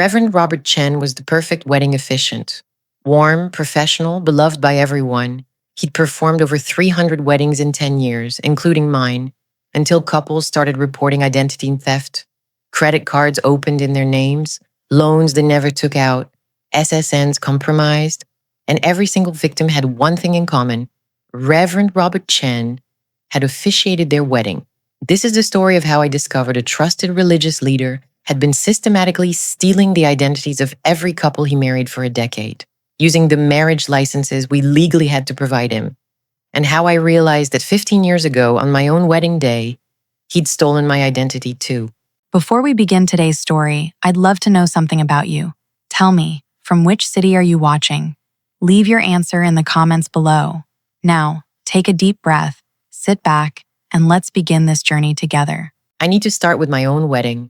Reverend Robert Chen was the perfect wedding officiant. Warm, professional, beloved by everyone. He'd performed over 300 weddings in 10 years, including mine, until couples started reporting identity theft. Credit cards opened in their names, loans they never took out, SSNs compromised, and every single victim had one thing in common. Reverend Robert Chen had officiated their wedding. This is the story of how I discovered a trusted religious leader had been systematically stealing the identities of every couple he married for a decade, using the marriage licenses we legally had to provide him, and how I realized that 15 years ago, on my own wedding day, he'd stolen my identity too. Before we begin today's story, I'd love to know something about you. Tell me, from which city are you watching? Leave your answer in the comments below. Now, take a deep breath, sit back, and let's begin this journey together. I need to start with my own wedding,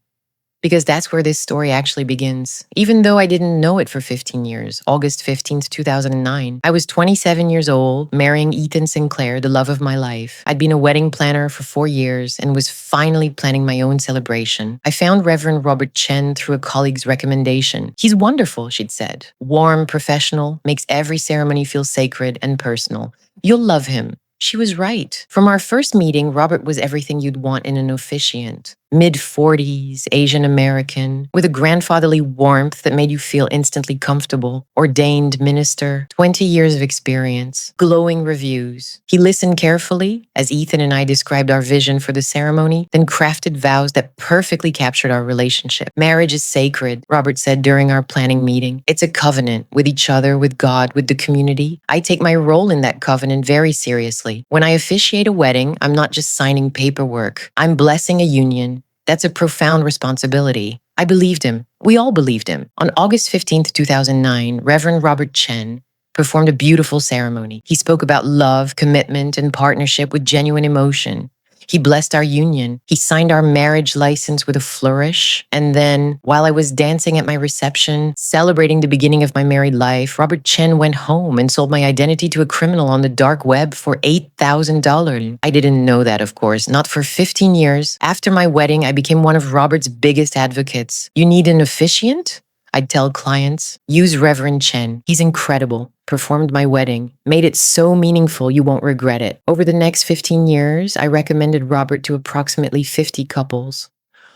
because that's where this story actually begins. Even though I didn't know it for 15 years, August 15th, 2009, I was 27 years old, marrying Ethan Sinclair, the love of my life. I'd been a wedding planner for 4 years and was finally planning my own celebration. I found Reverend Robert Chen through a colleague's recommendation. He's wonderful, she'd said. Warm, professional, makes every ceremony feel sacred and personal. You'll love him. She was right. From our first meeting, Robert was everything you'd want in an officiant. Mid-40s, Asian American, with a grandfatherly warmth that made you feel instantly comfortable. Ordained minister, 20 years of experience, glowing reviews. He listened carefully as Ethan and I described our vision for the ceremony, then crafted vows that perfectly captured our relationship. Marriage is sacred, Robert said during our planning meeting. It's a covenant with each other, with God, with the community. I take my role in that covenant very seriously. When I officiate a wedding, I'm not just signing paperwork. I'm blessing a union. That's a profound responsibility. I believed him. We all believed him. On August 15th, 2009, Reverend Robert Chen performed a beautiful ceremony. He spoke about love, commitment, and partnership with genuine emotion. He blessed our union. He signed our marriage license with a flourish. And then, while I was dancing at my reception, celebrating the beginning of my married life, Robert Chen went home and sold my identity to a criminal on the dark web for $8,000. I didn't know that, of course, not for 15 years. After my wedding, I became one of Robert's biggest advocates. You need an officiant? I'd tell clients, use Reverend Chen. He's incredible. Performed my wedding, made it so meaningful you won't regret it. Over the next 15 years, I recommended Robert to approximately 50 couples.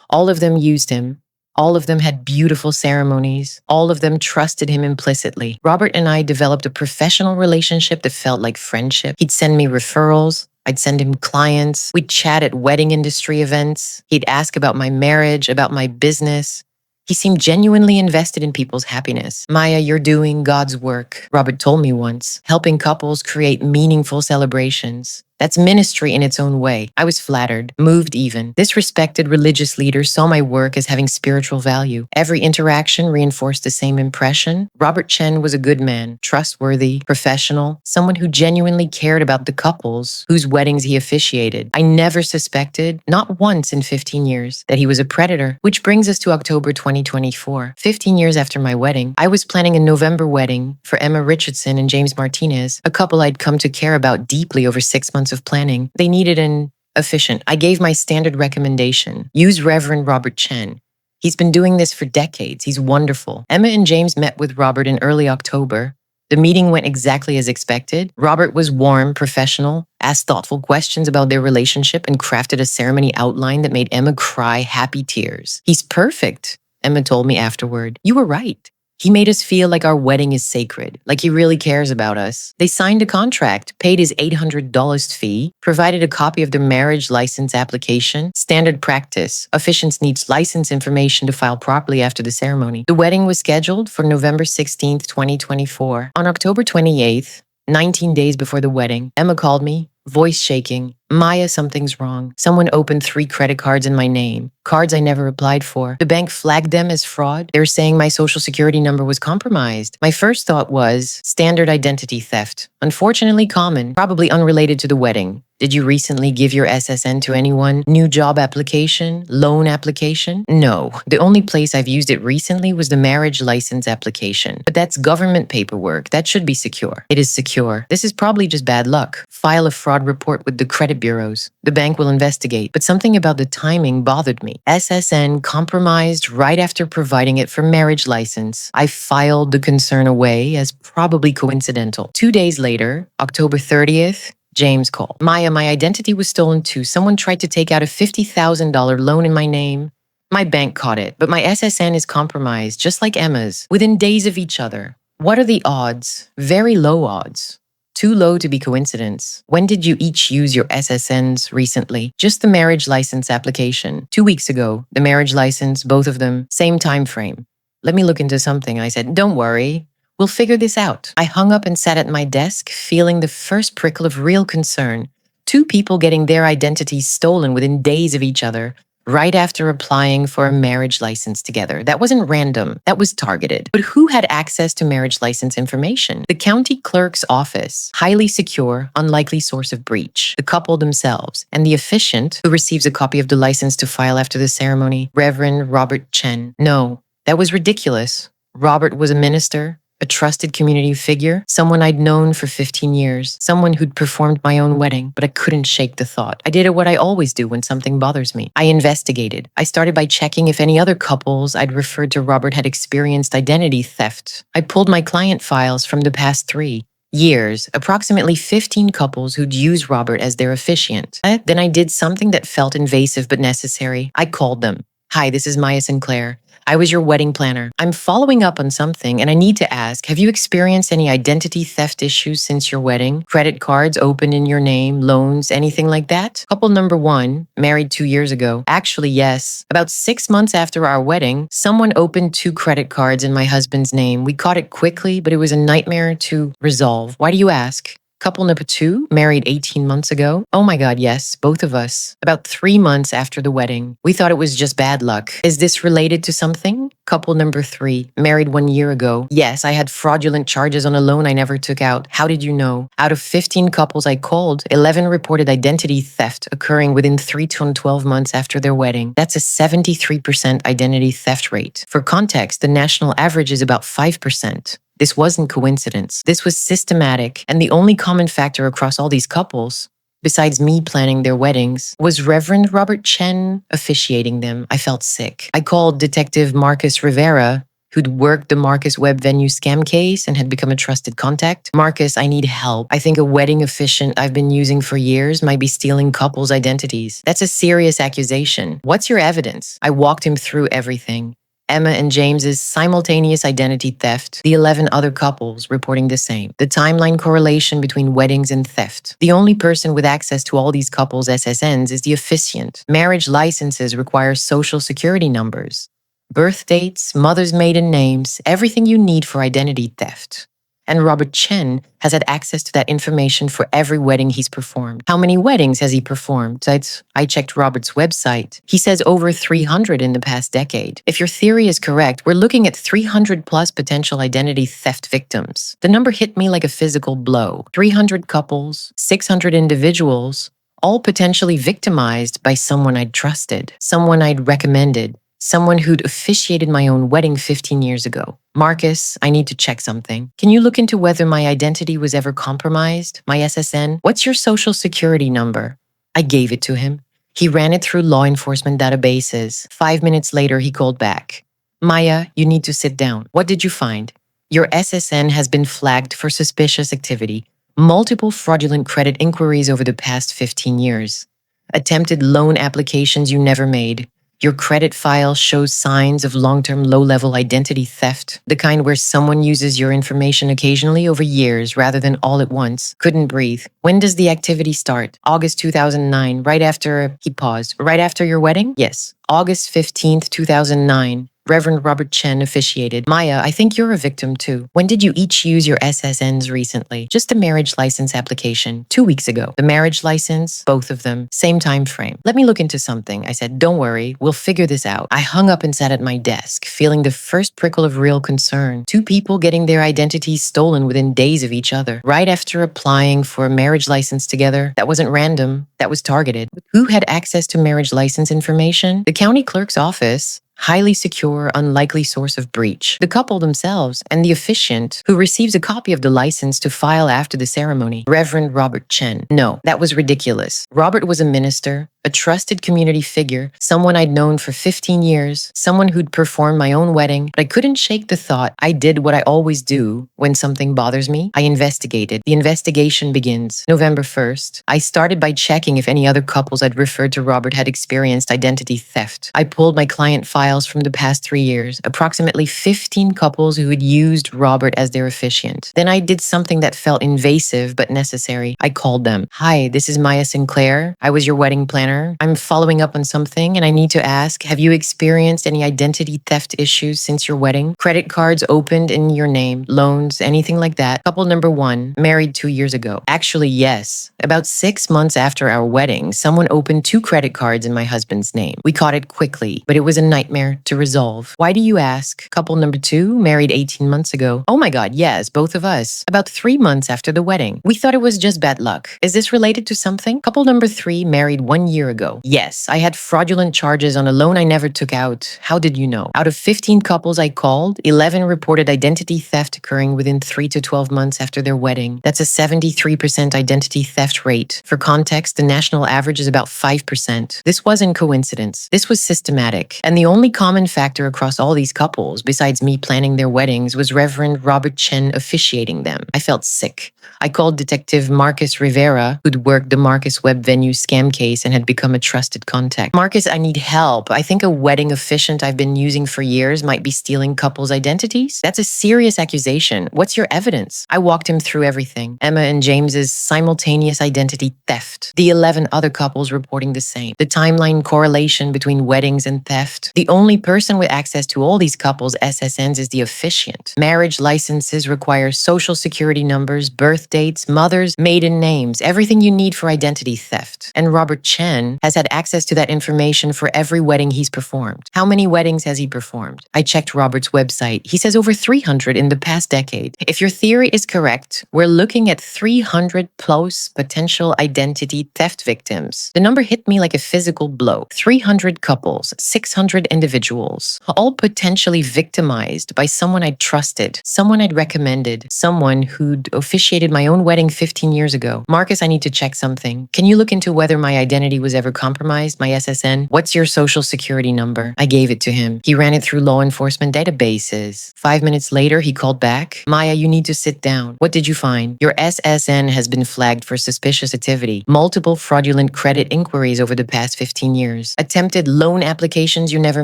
All of them used him. All of them had beautiful ceremonies. All of them trusted him implicitly. Robert and I developed a professional relationship that felt like friendship. He'd send me referrals. I'd send him clients. We'd chat at wedding industry events. He'd ask about my marriage, about my business. He seemed genuinely invested in people's happiness. Maya, you're doing God's work, Robert told me once, helping couples create meaningful celebrations. That's ministry in its own way. I was flattered, moved even. This respected religious leader saw my work as having spiritual value. Every interaction reinforced the same impression. Robert Chen was a good man, trustworthy, professional, someone who genuinely cared about the couples whose weddings he officiated. I never suspected, not once in 15 years, that he was a predator. Which brings us to October 2024. 15 years after my wedding, I was planning a November wedding for Emma Richardson and James Martinez, a couple I'd come to care about deeply over 6 months of planning. They needed an officiant. I gave my standard recommendation. Use Reverend Robert Chen. He's been doing this for decades. He's wonderful. Emma and James met with Robert in early October. The meeting went exactly as expected. Robert was warm, professional, asked thoughtful questions about their relationship, and crafted a ceremony outline that made Emma cry happy tears. He's perfect, Emma told me afterward. You were right. He made us feel like our wedding is sacred, like he really cares about us. They signed a contract, paid his $800 fee, provided a copy of their marriage license application. Standard practice. Officiants need license information to file properly after the ceremony. The wedding was scheduled for November 16th, 2024. On October 28th, 19 days before the wedding, Emma called me, voice shaking. Maya, something's wrong. Someone opened 3 credit cards in my name, cards I never applied for. The bank flagged them as fraud. They were saying my social security number was compromised. My first thought was standard identity theft. Unfortunately common, probably unrelated to the wedding. Did you recently give your SSN to anyone? New job application? Loan application? No. The only place I've used it recently was the marriage license application. But that's government paperwork. That should be secure. It is secure. This is probably just bad luck. File a fraud report with the credit credit bureaus. The bank will investigate, but something about the timing bothered me. SSN compromised right after providing it for marriage license. I filed the concern away as probably coincidental. 2 days later, October 30th, James called. Maya, my identity was stolen too. Someone tried to take out a $50,000 loan in my name. My bank caught it, but my SSN is compromised, just like Emma's, within days of each other. What are the odds? Very low odds. Too low to be coincidence. When did you each use your SSNs recently? Just the marriage license application. 2 weeks ago, the marriage license, both of them, same time frame. Let me look into something. I said, don't worry. We'll figure this out. I hung up and sat at my desk, feeling the first prickle of real concern. 2 people getting their identities stolen within days of each other, right after applying for a marriage license together. That wasn't random, that was targeted. But who had access to marriage license information? The county clerk's office, highly secure, unlikely source of breach. The couple themselves, and the officiant, who receives a copy of the license to file after the ceremony, Reverend Robert Chen. No, that was ridiculous. Robert was a minister, a trusted community figure, someone I'd known for 15 years, someone who'd performed my own wedding, but I couldn't shake the thought. I did what I always do when something bothers me. I investigated. I started by checking if any other couples I'd referred to Robert had experienced identity theft. I pulled my client files from the past 3 years, approximately 15 couples who'd used Robert as their officiant. Then I did something that felt invasive but necessary. I called them. Hi, this is Maya Sinclair. I was your wedding planner. I'm following up on something and I need to ask, have you experienced any identity theft issues since your wedding? Credit cards opened in your name, loans, anything like that? Couple number 1, married 2 years ago. Actually, yes. About 6 months after our wedding, someone opened 2 credit cards in my husband's name. We caught it quickly, but it was a nightmare to resolve. Why do you ask? Couple number 2, married 18 months ago. Oh my God, yes, both of us. About 3 months after the wedding. We thought it was just bad luck. Is this related to something? Couple number 3, married 1 year ago. Yes, I had fraudulent charges on a loan I never took out. How did you know? Out of 15 couples I called, 11 reported identity theft occurring within 3 to 12 months after their wedding. That's a 73% identity theft rate. For context, the national average is about 5%. This wasn't coincidence. This was systematic, and the only common factor across all these couples, besides me planning their weddings, was Reverend Robert Chen officiating them. I felt sick. I called Detective Marcus Rivera, who'd worked the Marcus Web venue scam case and had become a trusted contact. Marcus, I need help. I think a wedding officiant I've been using for years might be stealing couples' identities. That's a serious accusation. What's your evidence? I walked him through everything. Emma and James's simultaneous identity theft, the 11 other couples reporting the same, the timeline correlation between weddings and theft. The only person with access to all these couples' SSNs is the officiant. Marriage licenses require social security numbers, birth dates, mother's maiden names, everything you need for identity theft. And Robert Chen has had access to that information for every wedding he's performed. How many weddings has he performed? I checked Robert's website. He says over 300 in the past decade. If your theory is correct, we're looking at 300 plus potential identity theft victims. The number hit me like a physical blow. 300 couples, 600 individuals, all potentially victimized by someone I'd trusted, someone I'd recommended, someone who'd officiated my own wedding 15 years ago. Marcus, I need to check something. Can you look into whether my identity was ever compromised? My SSN? What's your social security number? I gave it to him. He ran it through law enforcement databases. 5 minutes later, he called back. Maya, you need to sit down. What did you find? Your SSN has been flagged for suspicious activity. Multiple fraudulent credit inquiries over the past 15 years. Attempted loan applications you never made. Your credit file shows signs of long-term low-level identity theft, the kind where someone uses your information occasionally over years rather than all at once. Couldn't breathe. When does the activity start? August 2009, right after, he paused, right after your wedding? Yes. August 15th, 2009. Reverend Robert Chen officiated. Maya, I think you're a victim too. When did you each use your SSNs recently? Just a marriage license application, 2 weeks ago. The marriage license, both of them, same time frame. Let me look into something. I said, don't worry, we'll figure this out. I hung up and sat at my desk, feeling the first prickle of real concern. 2 people getting their identities stolen within days of each other, right after applying for a marriage license together. That wasn't random, that was targeted. Who had access to marriage license information? The county clerk's office, highly secure, unlikely source of breach. The couple themselves and the officiant who receives a copy of the license to file after the ceremony, Reverend Robert Chen. No, that was ridiculous. Robert was a minister, a trusted community figure, someone I'd known for 15 years, someone who'd performed my own wedding, but I couldn't shake the thought. I did what I always do when something bothers me. I investigated. The investigation begins November 1st. I started by checking if any other couples I'd referred to Robert had experienced identity theft. I pulled my client files from the past 3 years, approximately 15 couples who had used Robert as their officiant. Then I did something that felt invasive but necessary. I called them. Hi, this is Maya Sinclair. I was your wedding planner. I'm following up on something and I need to ask, have you experienced any identity theft issues since your wedding? Credit cards opened in your name, loans, anything like that? Couple number 1, married 2 years ago. Actually, yes. About 6 months after our wedding, someone opened 2 credit cards in my husband's name. We caught it quickly, but it was a nightmare to resolve. Why do you ask? Couple number 2, married 18 months ago. Oh my God, yes, both of us. About 3 months after the wedding. We thought it was just bad luck. Is this related to something? Couple number 3, married 1 year ago. Yes, I had fraudulent charges on a loan I never took out. How did you know? Out of 15 couples I called, 11 reported identity theft occurring within 3 to 12 months after their wedding. That's a 73% identity theft rate. For context, the national average is about 5%. This wasn't coincidence. This was systematic. And the only common factor across all these couples, besides me planning their weddings, was Reverend Robert Chen officiating them. I felt sick. I called Detective Marcus Rivera, who'd worked the Marcus Web venue scam case and had become a trusted contact. Marcus, I need help. I think a wedding officiant I've been using for years might be stealing couples' identities. That's a serious accusation. What's your evidence? I walked him through everything. Emma and James's simultaneous identity theft. The 11 other couples reporting the same. The timeline correlation between weddings and theft. The only person with access to all these couples' SSNs is the officiant. Marriage licenses require social security numbers, birth dates, mothers, maiden names, everything you need for identity theft. And Robert Chen has had access to that information for every wedding he's performed. How many weddings has he performed? I checked Robert's website. He says over 300 in the past decade. If your theory is correct, we're looking at 300 plus potential identity theft victims. The number hit me like a physical blow. 300 couples, 600 individuals, all potentially victimized by someone I'd trusted, someone I'd recommended, someone who'd officiated my own wedding 15 years ago. Marcus, I need to check something. Can you look into whether my identity was ever compromised, my SSN? What's your social security number? I gave it to him. He ran it through law enforcement databases. 5 minutes later, he called back. Maya, you need to sit down. What did you find? Your SSN has been flagged for suspicious activity. Multiple fraudulent credit inquiries over the past 15 years. Attempted loan applications you never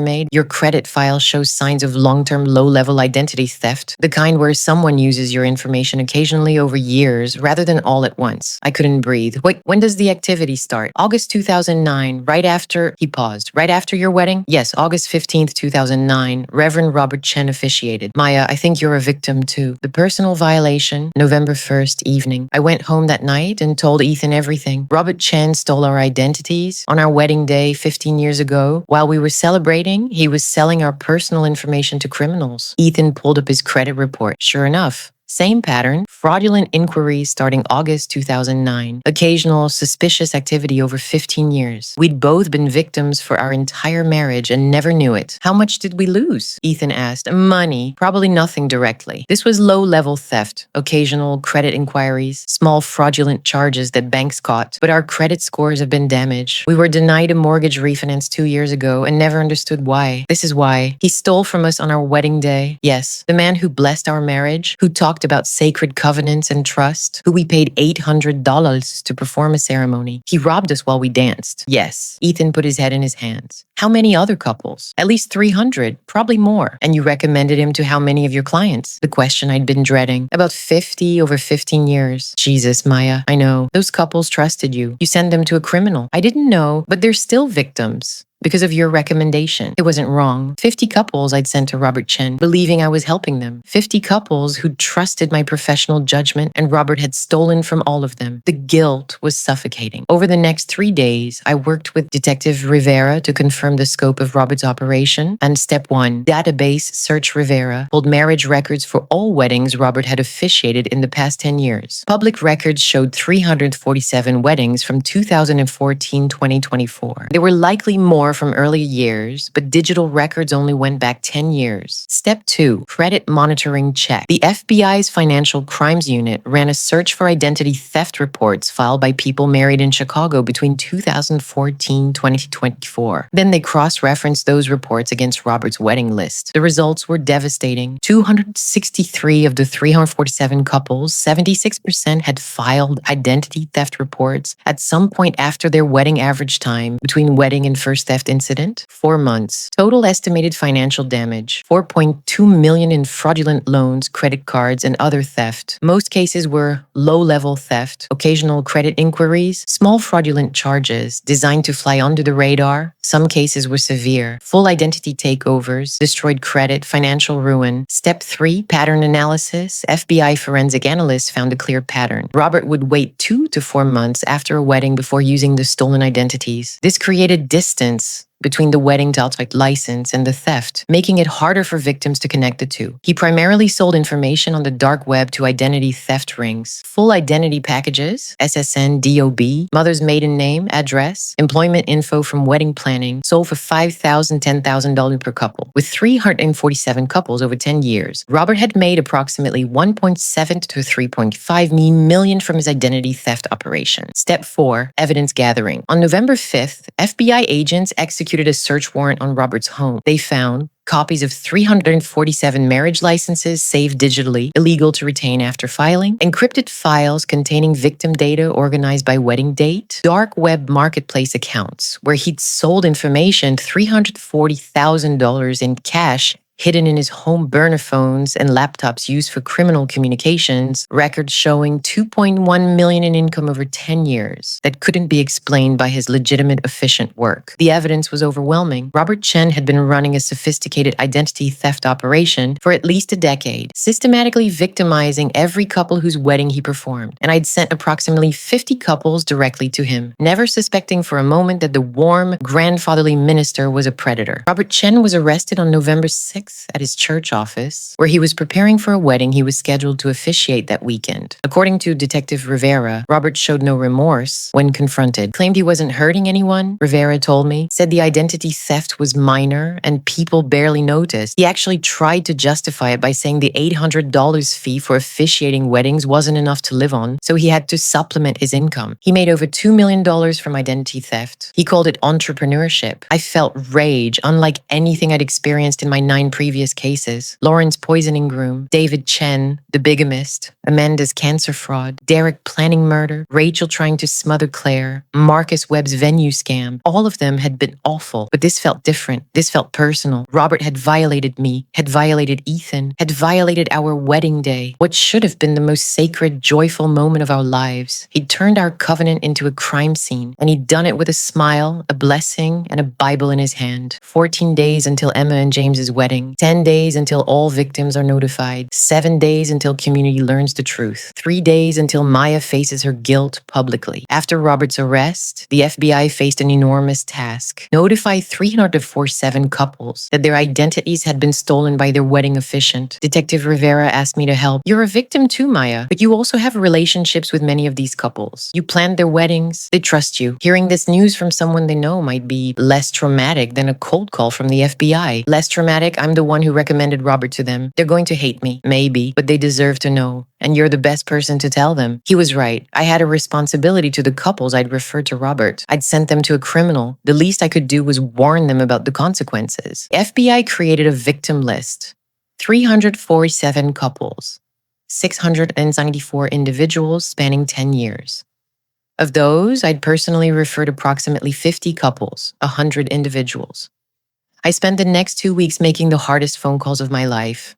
made. Your credit file shows signs of long-term low-level identity theft. The kind where someone uses your information occasionally over years rather than all at once. I couldn't breathe. Wait, when does the activity start? August 2009, right after, he paused, right after your wedding? Yes, August 15th, 2009, Reverend Robert Chen officiated. Maya, I think you're a victim too. The personal violation, November 1st evening. I went home that night and told Ethan everything. Robert Chen stole our identities on our wedding day 15 years ago. While we were celebrating, he was selling our personal information to criminals. Ethan pulled up his credit report. Sure enough, same pattern, fraudulent inquiries starting August 2009, occasional suspicious activity over 15 years. We'd both been victims for our entire marriage and never knew it. How much did we lose? Ethan asked. Money, probably nothing directly. This was low-level theft, occasional credit inquiries, small fraudulent charges that banks caught, but our credit scores have been damaged. We were denied a mortgage refinance 2 years ago and never understood why. This is why. He stole from us on our wedding day. Yes, the man who blessed our marriage, who talked about sacred covenants and trust, who we paid $800 to perform a ceremony. He robbed us while we danced. Yes, Ethan put his head in his hands. How many other couples? At least 300, probably more. And you recommended him to how many of your clients? The question I'd been dreading. About 50 over 15 years. Jesus, Maya, I know. Those couples trusted you. You send them to a criminal. I didn't know, but they're still victims. Because of your recommendation. It wasn't wrong. 50 couples I'd sent to Robert Chen, believing I was helping them. 50 couples who trusted my professional judgment, and Robert had stolen from all of them. The guilt was suffocating. Over the next 3 days, I worked with Detective Rivera to confirm the scope of Robert's operation. And step 1, database search Rivera, pulled marriage records for all weddings Robert had officiated in the past 10 years. Public records showed 347 weddings from 2014-2024. There were likely more from earlier years, but digital records only went back 10 years. Step 2. Credit monitoring check. The FBI's Financial Crimes Unit ran a search for identity theft reports filed by people married in Chicago between 2014 and 2024. Then they cross-referenced those reports against Robert's wedding list. The results were devastating. 263 of the 347 couples, 76%, had filed identity theft reports at some point after their wedding. Average time between wedding and first theft incident, 4 months. Total estimated financial damage, $4.2 million in fraudulent loans, credit cards, and other theft. Most cases were low-level theft, occasional credit inquiries, small fraudulent charges designed to fly under the radar. Some cases were severe. Full identity takeovers, destroyed credit, financial ruin. Step 3, pattern analysis. FBI forensic analysts found a clear pattern. Robert would wait 2 to 4 months after a wedding before using the stolen identities. This created distance between the wedding outright license and the theft, making it harder for victims to connect the two. He primarily sold information on the dark web to identity theft rings. Full identity packages, SSN, DOB, mother's maiden name, address, employment info from wedding planning, sold for $5,000, $10,000 per couple. With 347 couples over 10 years, Robert had made approximately $1.7 to $3.5 million from his identity theft operation. Step 4, evidence gathering. On November 5th, FBI agents executed a search warrant on Robert's home. They found copies of 347 marriage licenses saved digitally, illegal to retain after filing, encrypted files containing victim data organized by wedding date, dark web marketplace accounts where he'd sold information, $340,000 in cash hidden in his home burner phones and laptops used for criminal communications, records showing $2.1 million in income over 10 years that couldn't be explained by his legitimate Officiant work. The evidence was overwhelming. Robert Chen had been running a sophisticated identity theft operation for at least a decade, systematically victimizing every couple whose wedding he performed, and I'd sent approximately 50 couples directly to him, never suspecting for a moment that the warm, grandfatherly minister was a predator. Robert Chen was arrested on November 6th at his church office, where he was preparing for a wedding he was scheduled to officiate that weekend. According to Detective Rivera, Robert showed no remorse when confronted, claimed he wasn't hurting anyone, Rivera told me, said the identity theft was minor and people barely noticed. He actually tried to justify it by saying the $800 fee for officiating weddings wasn't enough to live on, so he had to supplement his income. He made over $2 million from identity theft. He called it entrepreneurship. I felt rage, unlike anything I'd experienced in my 9 previous cases. Lauren's poisoning groom, David Chen, the bigamist, Amanda's cancer fraud, Derek planning murder, Rachel trying to smother Claire, Marcus Webb's venue scam. All of them had been awful, but this felt different. This felt personal. Robert had violated me, had violated Ethan, had violated our wedding day, what should have been the most sacred, joyful moment of our lives. He'd turned our covenant into a crime scene, and he'd done it with a smile, a blessing, and a Bible in his hand. 14 days until Emma and James's wedding. 10 days until all victims are notified. 7 days until community learns the truth. 3 days until Maya faces her guilt publicly. After Robert's arrest, the FBI faced an enormous task. Notify 347 couples that their identities had been stolen by their wedding officiant. Detective Rivera asked me to help. You're a victim too, Maya, but you also have relationships with many of these couples. You planned their weddings. They trust you. Hearing this news from someone they know might be less traumatic than a cold call from the FBI. Less traumatic, I'm the one who recommended Robert to them. They're going to hate me, maybe, but they deserve to know. And you're the best person to tell them. He was right. I had a responsibility to the couples I'd referred to Robert. I'd sent them to a criminal. The least I could do was warn them about the consequences. FBI created a victim list. 347 couples. 694 individuals spanning 10 years. Of those, I'd personally referred approximately 50 couples, 100 individuals. I spent the next 2 weeks making the hardest phone calls of my life.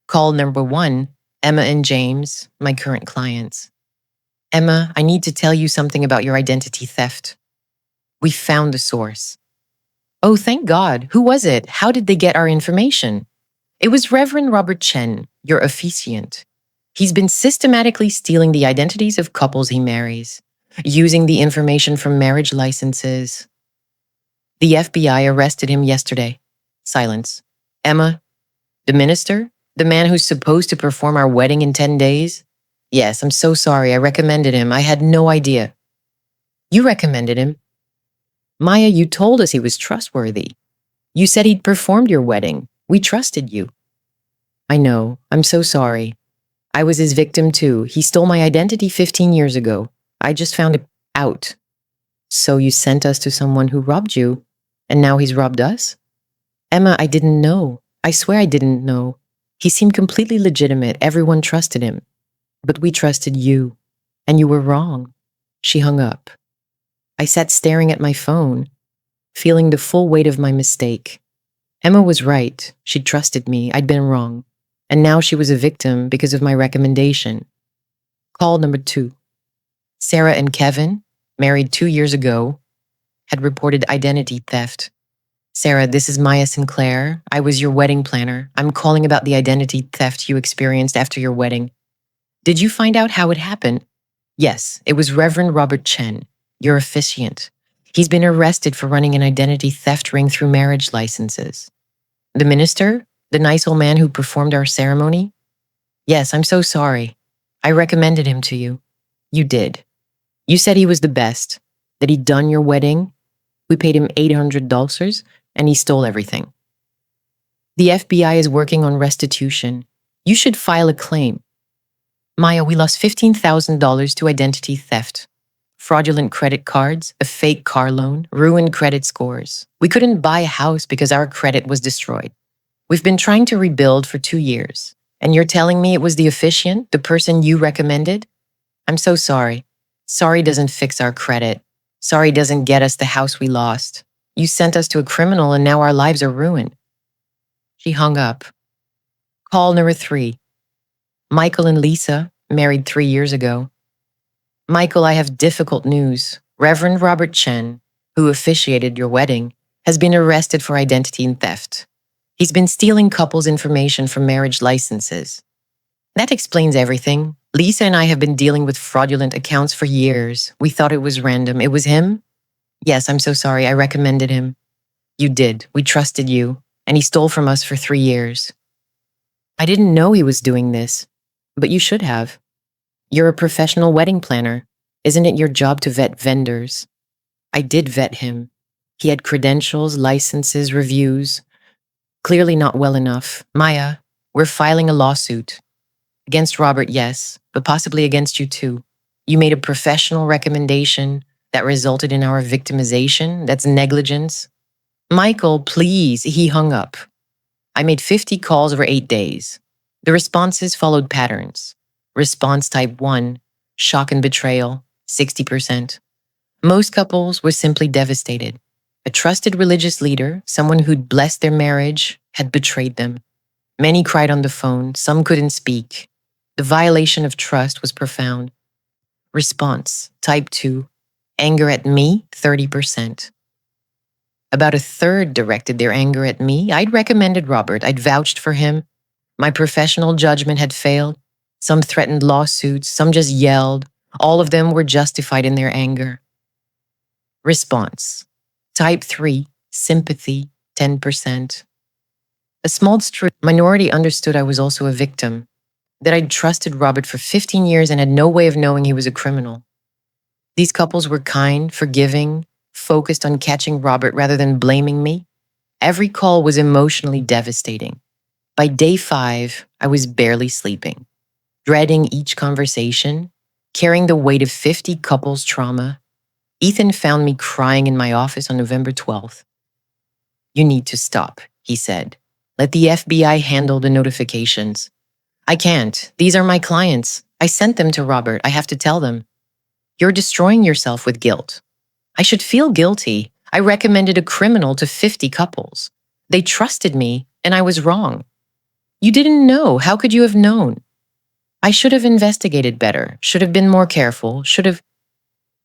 Call number 1, Emma and James, my current clients. Emma, I need to tell you something about your identity theft. We found the source. Oh, thank God. Who was it? How did they get our information? It was Reverend Robert Chen, your officiant. He's been systematically stealing the identities of couples he marries, using the information from marriage licenses. The FBI arrested him yesterday. Silence. Emma, the minister? The man who's supposed to perform our wedding in 10 days? Yes, I'm so sorry. I recommended him. I had no idea. You recommended him? Maya, you told us he was trustworthy. You said he'd performed your wedding. We trusted you. I know. I'm so sorry. I was his victim too. He stole my identity 15 years ago. I just found it out. So you sent us to someone who robbed you, and now he's robbed us? Emma, I didn't know. I swear I didn't know. He seemed completely legitimate. Everyone trusted him. But we trusted you, and you were wrong. She hung up. I sat staring at my phone, feeling the full weight of my mistake. Emma was right. She trusted me. I'd been wrong. And now she was a victim because of my recommendation. Call number 2. Sarah and Kevin, married 2 years ago, had reported identity theft. Sarah, this is Maya Sinclair. I was your wedding planner. I'm calling about the identity theft you experienced after your wedding. Did you find out how it happened? Yes, it was Reverend Robert Chen, your officiant. He's been arrested for running an identity theft ring through marriage licenses. The minister? The nice old man who performed our ceremony? Yes, I'm so sorry. I recommended him to you. You did. You said he was the best, that he'd done your wedding. We paid him $800 and he stole everything. The FBI is working on restitution. You should file a claim. Maya, we lost $15,000 to identity theft. Fraudulent credit cards, a fake car loan, ruined credit scores. We couldn't buy a house because our credit was destroyed. We've been trying to rebuild for 2 years. And you're telling me it was the officiant, the person you recommended? I'm so sorry. Sorry doesn't fix our credit. Sorry doesn't get us the house we lost. You sent us to a criminal and now our lives are ruined. She hung up. Call number 3. Michael and Lisa, married 3 years ago. Michael, I have difficult news. Reverend Robert Chen, who officiated your wedding, has been arrested for identity theft. He's been stealing couples' information from marriage licenses. That explains everything. Lisa and I have been dealing with fraudulent accounts for years. We thought it was random. It was him? Yes, I'm so sorry. I recommended him. You did. We trusted you. And he stole from us for 3 years. I didn't know he was doing this, but you should have. You're a professional wedding planner. Isn't it your job to vet vendors? I did vet him. He had credentials, licenses, reviews. Clearly not well enough. Maya, we're filing a lawsuit. Against Robert, yes, but possibly against you too. You made a professional recommendation that resulted in our victimization. That's negligence. Michael, please, he hung up. I made 50 calls over 8 days. The responses followed patterns. Response type 1, shock and betrayal, 60%. Most couples were simply devastated. A trusted religious leader, someone who'd blessed their marriage, had betrayed them. Many cried on the phone, some couldn't speak. The violation of trust was profound. Response, type 2, anger at me, 30%. About a third directed their anger at me. I'd recommended Robert. I'd vouched for him. My professional judgment had failed. Some threatened lawsuits, some just yelled. All of them were justified in their anger. Response, type 3, sympathy, 10%. A small minority understood I was also a victim, that I'd trusted Robert for 15 years and had no way of knowing he was a criminal. These couples were kind, forgiving, focused on catching Robert rather than blaming me. Every call was emotionally devastating. By day 5, I was barely sleeping, dreading each conversation, carrying the weight of 50 couples' trauma. Ethan found me crying in my office on November 12th. You need to stop, he said. Let the FBI handle the notifications. I can't. These are my clients. I sent them to Robert. I have to tell them. You're destroying yourself with guilt. I should feel guilty. I recommended a criminal to 50 couples. They trusted me, and I was wrong. You didn't know. How could you have known? I should have investigated better, should have been more careful, should have...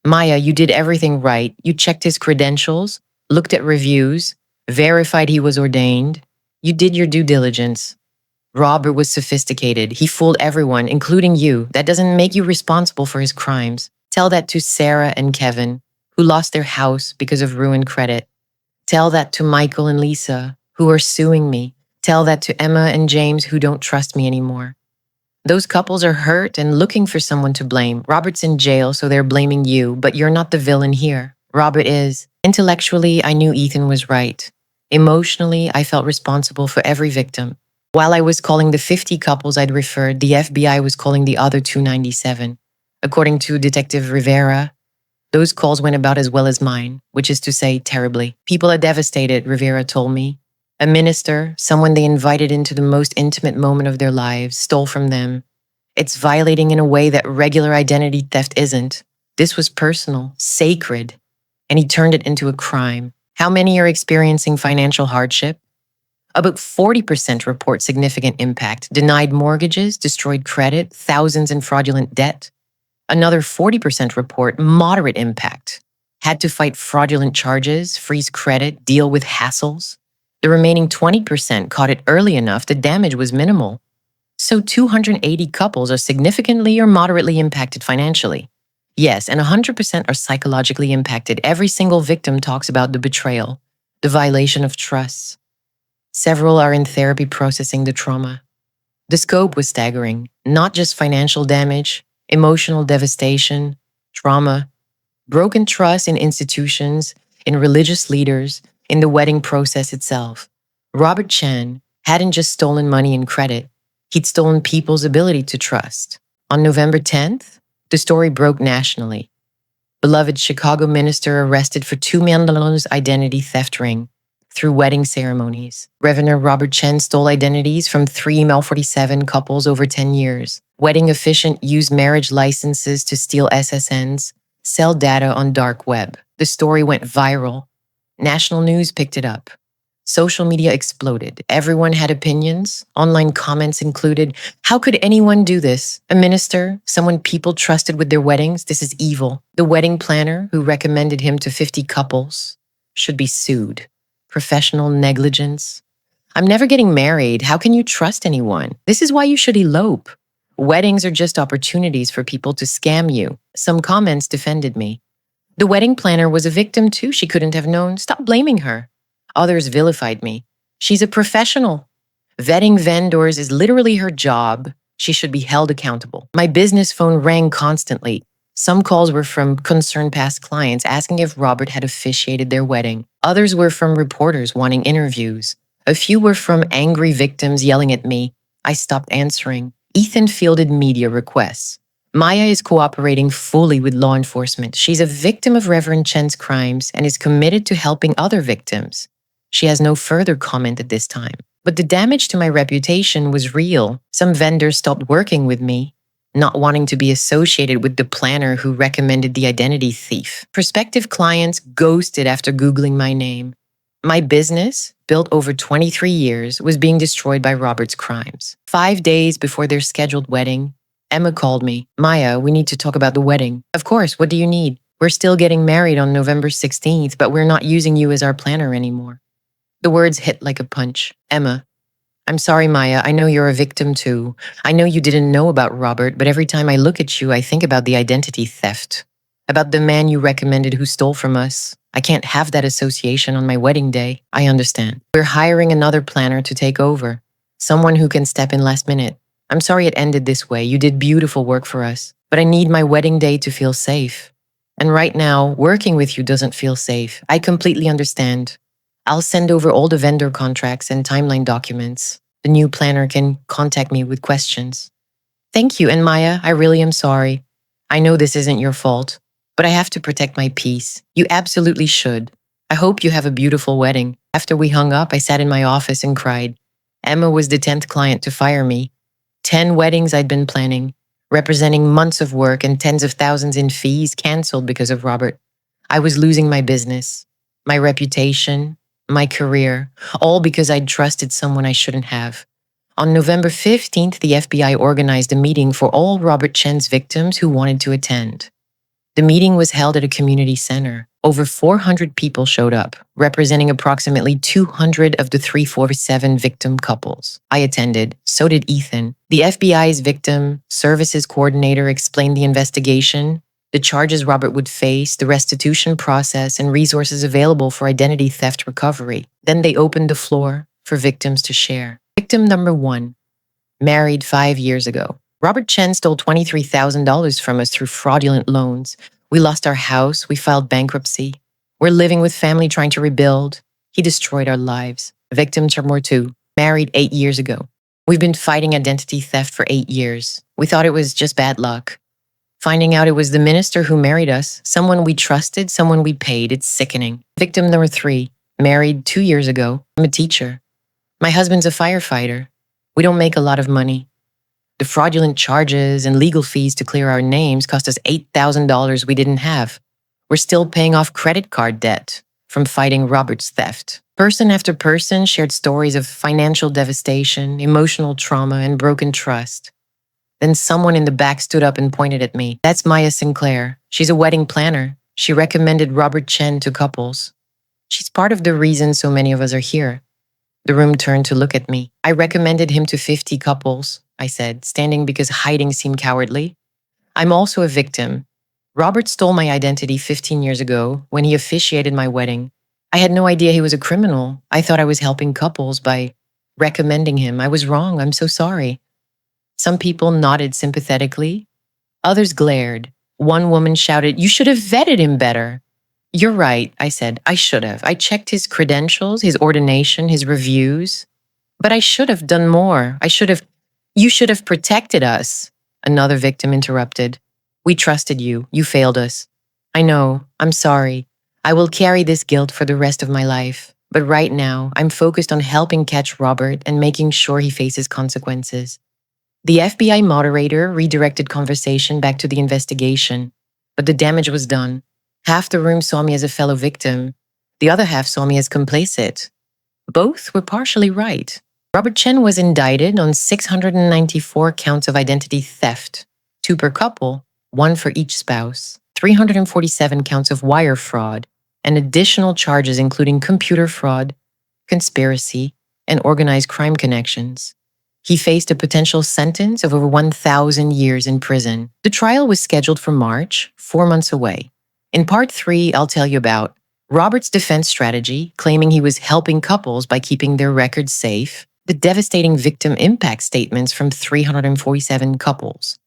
Maya, you did everything right. You checked his credentials, looked at reviews, verified he was ordained. You did your due diligence. Robert was sophisticated. He fooled everyone, including you. That doesn't make you responsible for his crimes. Tell that to Sarah and Kevin, who lost their house because of ruined credit. Tell that to Michael and Lisa, who are suing me. Tell that to Emma and James, who don't trust me anymore. Those couples are hurt and looking for someone to blame. Robert's in jail, so they're blaming you, but you're not the villain here. Robert is. Intellectually, I knew Ethan was right. Emotionally, I felt responsible for every victim. While I was calling the 50 couples I'd referred, the FBI was calling the other 297. According to Detective Rivera, those calls went about as well as mine, which is to say, terribly. People are devastated, Rivera told me. A minister, someone they invited into the most intimate moment of their lives, stole from them. It's violating in a way that regular identity theft isn't. This was personal, sacred, and he turned it into a crime. How many are experiencing financial hardship? About 40% report significant impact, denied mortgages, destroyed credit, thousands in fraudulent debt. Another 40% report moderate impact, had to fight fraudulent charges, freeze credit, deal with hassles. The remaining 20% caught it early enough the damage was minimal. So 280 couples are significantly or moderately impacted financially. Yes, and 100% are psychologically impacted. Every single victim talks about the betrayal, the violation of trust. Several are in therapy processing the trauma. The scope was staggering, not just financial damage, emotional devastation, trauma, broken trust in institutions, in religious leaders, in the wedding process itself. Robert Chen hadn't just stolen money and credit, he'd stolen people's ability to trust. On November 10th, the story broke nationally. Beloved Chicago minister arrested for $2 million identity theft ring through wedding ceremonies. Reverend Robert Chen stole identities from 3 male 47 couples over 10 years. Wedding officiant used marriage licenses to steal SSNs, sell data on dark web. The story went viral. National news picked it up. Social media exploded. Everyone had opinions. Online comments included, "How could anyone do this? A minister? Someone people trusted with their weddings? This is evil." The wedding planner, who recommended him to 50 couples, should be sued. Professional negligence. "I'm never getting married. How can you trust anyone? This is why you should elope. Weddings are just opportunities for people to scam you." Some comments defended me. The wedding planner was a victim too. She couldn't have known. Stop blaming her. Others vilified me. She's a professional. Vetting vendors is literally her job. She should be held accountable. My business phone rang constantly. Some calls were from concerned past clients asking if Robert had officiated their wedding. Others were from reporters wanting interviews. A few were from angry victims yelling at me. I stopped answering. Ethan fielded media requests. Maya is cooperating fully with law enforcement. She's a victim of Reverend Chen's crimes and is committed to helping other victims. She has no further comment at this time. But the damage to my reputation was real. Some vendors stopped working with me, not wanting to be associated with the planner who recommended the identity thief. Prospective clients ghosted after Googling my name. My business, built over 23 years, was being destroyed by Robert's crimes. 5 days before their scheduled wedding, Emma called me. "Maya, we need to talk about the wedding." "Of course, what do you need?" "We're still getting married on November 16th, but we're not using you as our planner anymore." The words hit like a punch. "Emma, I'm sorry, Maya. I know you're a victim too. I know you didn't know about Robert, but every time I look at you, I think about the identity theft. About the man you recommended who stole from us. I can't have that association on my wedding day." "I understand. We're hiring another planner to take over. Someone who can step in last minute. I'm sorry it ended this way. You did beautiful work for us. But I need my wedding day to feel safe. And right now, working with you doesn't feel safe. I completely understand. I'll send over all the vendor contracts and timeline documents. The new planner can contact me with questions." "Thank you, and Maya, I really am sorry. I know this isn't your fault, but I have to protect my peace. You absolutely should. I hope you have a beautiful wedding." After we hung up, I sat in my office and cried. Emma was the 10th client to fire me. 10 weddings I'd been planning, representing months of work and tens of thousands in fees canceled because of Robert. I was losing my business, my reputation, my career, all because I'd trusted someone I shouldn't have. On November 15th, the FBI organized a meeting for all Robert Chen's victims who wanted to attend. The meeting was held at a community center. Over 400 people showed up, representing approximately 200 of the 347 victim couples. I attended, so did Ethan. The FBI's victim services coordinator explained the investigation, the charges Robert would face, the restitution process, and resources available for identity theft recovery. Then they opened the floor for victims to share. Victim number 1, married 5 years ago. Robert Chen stole $23,000 from us through fraudulent loans. We lost our house. We filed bankruptcy. We're living with family trying to rebuild. He destroyed our lives. Victim number 2, married 8 years ago. We've been fighting identity theft for 8 years. We thought it was just bad luck. Finding out it was the minister who married us, someone we trusted, someone we paid, it's sickening. Victim number 3, married 2 years ago. I'm a teacher. My husband's a firefighter. We don't make a lot of money. The fraudulent charges and legal fees to clear our names cost us $8,000 we didn't have. We're still paying off credit card debt from fighting Robert's theft. Person after person shared stories of financial devastation, emotional trauma, and broken trust. Then someone in the back stood up and pointed at me. That's Maya Sinclair. She's a wedding planner. She recommended Robert Chen to couples. She's part of the reason so many of us are here. The room turned to look at me. I recommended him to 50 couples, I said, standing because hiding seemed cowardly. I'm also a victim. Robert stole my identity 15 years ago when he officiated my wedding. I had no idea he was a criminal. I thought I was helping couples by recommending him. I was wrong. I'm so sorry. Some people nodded sympathetically. Others glared. One woman shouted, "You should have vetted him better." "You're right," I said. "I should have. I checked his credentials, his ordination, his reviews. But I should have done more. You should have protected us." Another victim interrupted. "We trusted you. You failed us." "I know. I'm sorry. I will carry this guilt for the rest of my life. But right now, I'm focused on helping catch Robert and making sure he faces consequences." The FBI moderator redirected conversation back to the investigation, but the damage was done. Half the room saw me as a fellow victim. The other half saw me as complicit. Both were partially right. Robert Chen was indicted on 694 counts of identity theft, 2 per couple, 1 for each spouse, 347 counts of wire fraud, and additional charges including computer fraud, conspiracy, and organized crime connections. He faced a potential sentence of over 1,000 years in prison. The trial was scheduled for March, 4 months away. In part 3, I'll tell you about Robert's defense strategy, claiming he was helping couples by keeping their records safe, the devastating victim impact statements from 347 couples,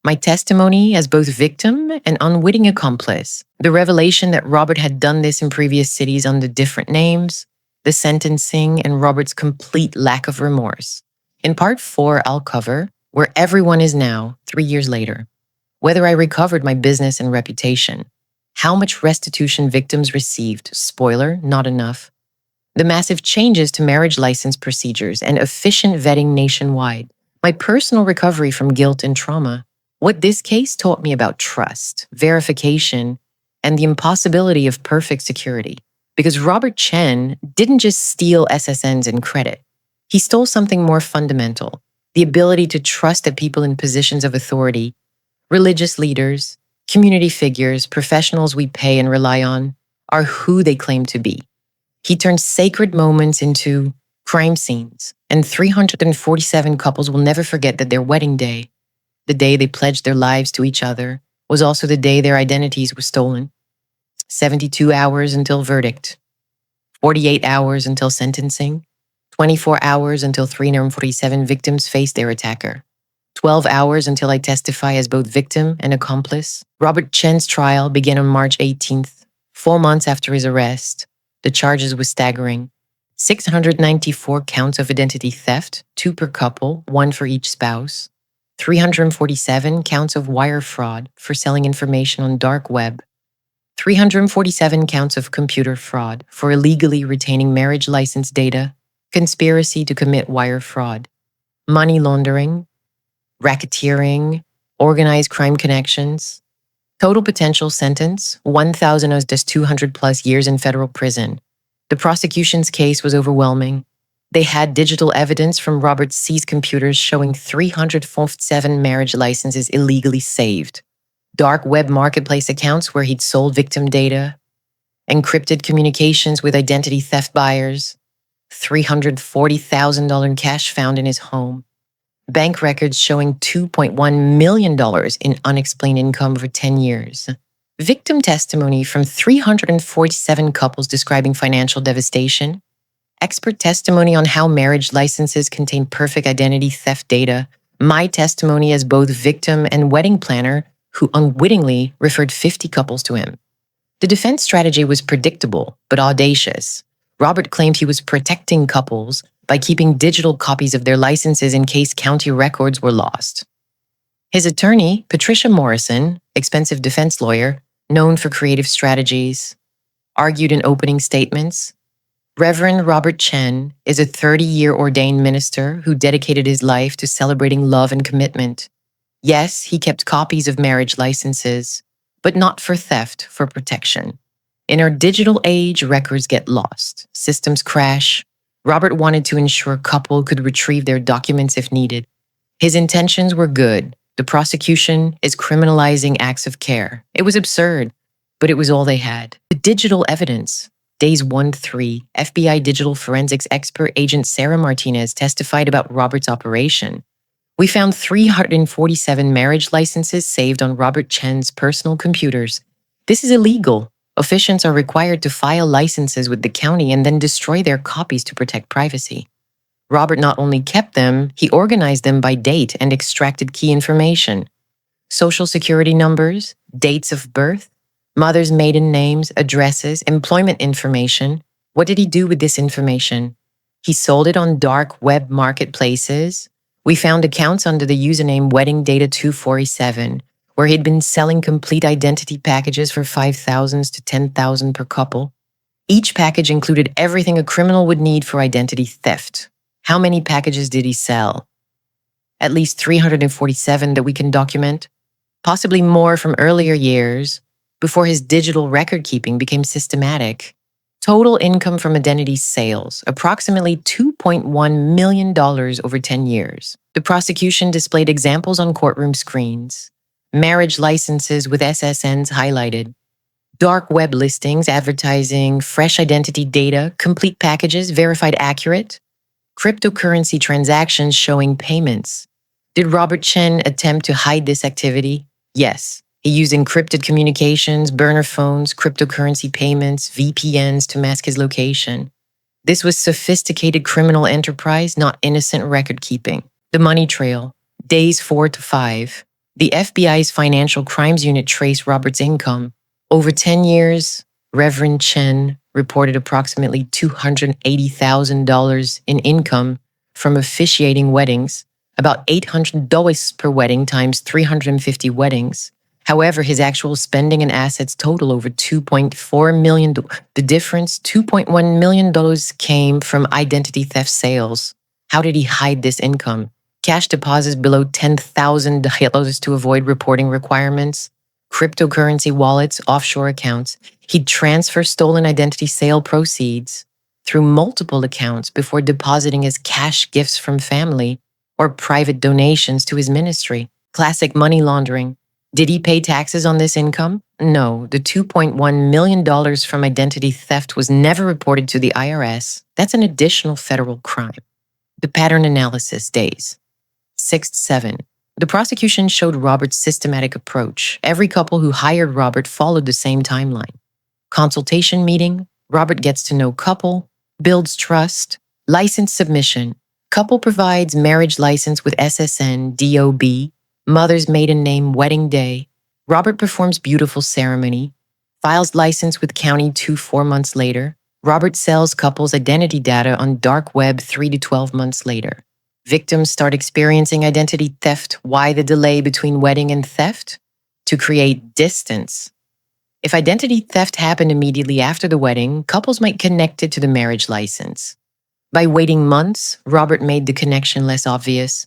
my testimony as both victim and unwitting accomplice, the revelation that Robert had done this in previous cities under different names, the sentencing, and Robert's complete lack of remorse. In part 4, I'll cover where everyone is now, 3 years later, whether I recovered my business and reputation, how much restitution victims received, spoiler, not enough, the massive changes to marriage license procedures and efficient vetting nationwide, my personal recovery from guilt and trauma, what this case taught me about trust, verification, and the impossibility of perfect security. Because Robert Chen didn't just steal SSNs and credit. He stole something more fundamental, the ability to trust that people in positions of authority, religious leaders, community figures, professionals we pay and rely on, are who they claim to be. He turned sacred moments into crime scenes, and 347 couples will never forget that their wedding day, the day they pledged their lives to each other, was also the day their identities were stolen. 72 hours until verdict, 48 hours until sentencing, 24 hours until 347 victims faced their attacker. 12 hours until I testify as both victim and accomplice. Robert Chen's trial began on March 18th, 4 months after his arrest. The charges were staggering. 694 counts of identity theft, 2 per couple, 1 for each spouse. 347 counts of wire fraud for selling information on dark web. 347 counts of computer fraud for illegally retaining marriage license data, conspiracy to commit wire fraud, money laundering, racketeering, organized crime connections. Total potential sentence, 1,000 to 200 plus years in federal prison. The prosecution's case was overwhelming. They had digital evidence from Robert C's computers showing 347 marriage licenses illegally saved, dark web marketplace accounts where he'd sold victim data, encrypted communications with identity theft buyers, $340,000 cash found in his home, bank records showing $2.1 million in unexplained income over 10 years, victim testimony from 347 couples describing financial devastation, expert testimony on how marriage licenses contain perfect identity theft data, my testimony as both victim and wedding planner who unwittingly referred 50 couples to him. The defense strategy was predictable but audacious. Robert claimed he was protecting couples by keeping digital copies of their licenses in case county records were lost. His attorney, Patricia Morrison, expensive defense lawyer, known for creative strategies, argued in opening statements. Reverend Robert Chen is a 30-year ordained minister who dedicated his life to celebrating love and commitment. Yes, he kept copies of marriage licenses, but not for theft, for protection. In our digital age, records get lost, systems crash. Robert wanted to ensure a couple could retrieve their documents if needed. His intentions were good. The prosecution is criminalizing acts of care. It was absurd, but it was all they had. The digital evidence. Days 1-3, FBI digital forensics expert agent Sarah Martinez testified about Robert's operation. We found 347 marriage licenses saved on Robert Chen's personal computers. This is illegal. Officiants are required to file licenses with the county and then destroy their copies to protect privacy. Robert not only kept them, he organized them by date and extracted key information. Social security numbers, dates of birth, mothers' maiden names, addresses, employment information. What did he do with this information? He sold it on dark web marketplaces. We found accounts under the username WeddingData247, where he'd been selling complete identity packages for $5,000 to $10,000 per couple. Each package included everything a criminal would need for identity theft. How many packages did he sell? At least 347 that we can document, possibly more from earlier years, before his digital record keeping became systematic. Total income from identity sales, approximately $2.1 million over 10 years. The prosecution displayed examples on courtroom screens. Marriage licenses with SSNs highlighted. Dark web listings advertising fresh identity data, complete packages verified accurate. Cryptocurrency transactions showing payments. Did Robert Chen attempt to hide this activity? Yes. He used encrypted communications, burner phones, cryptocurrency payments, VPNs to mask his location. This was sophisticated criminal enterprise, not innocent record keeping. The money trail. Days 4-5. The FBI's Financial Crimes Unit traced Robert's income. Over 10 years, Reverend Chen reported approximately $280,000 in income from officiating weddings, about $800 per wedding times 350 weddings. However, his actual spending and assets total over $2.4 million. The difference, $2.1 million, came from identity theft sales. How did he hide this income? Cash deposits below $10,000 to avoid reporting requirements. Cryptocurrency wallets, offshore accounts. He'd transfer stolen identity sale proceeds through multiple accounts before depositing as cash gifts from family or private donations to his ministry. Classic money laundering. Did he pay taxes on this income? No, the $2.1 million from identity theft was never reported to the IRS. That's an additional federal crime. The pattern analysis days. 6-7. The prosecution showed Robert's systematic approach. Every couple who hired Robert followed the same timeline. Consultation meeting, Robert gets to know couple, builds trust, license submission. Couple provides marriage license with SSN, DOB, mother's maiden name, wedding day. Robert performs beautiful ceremony, files license with county 2-4 months later. Robert sells couples' identity data on dark web 3 to 12 months later. Victims start experiencing identity theft. Why the delay between wedding and theft? To create distance. If identity theft happened immediately after the wedding, couples might connect it to the marriage license. By waiting months, Robert made the connection less obvious.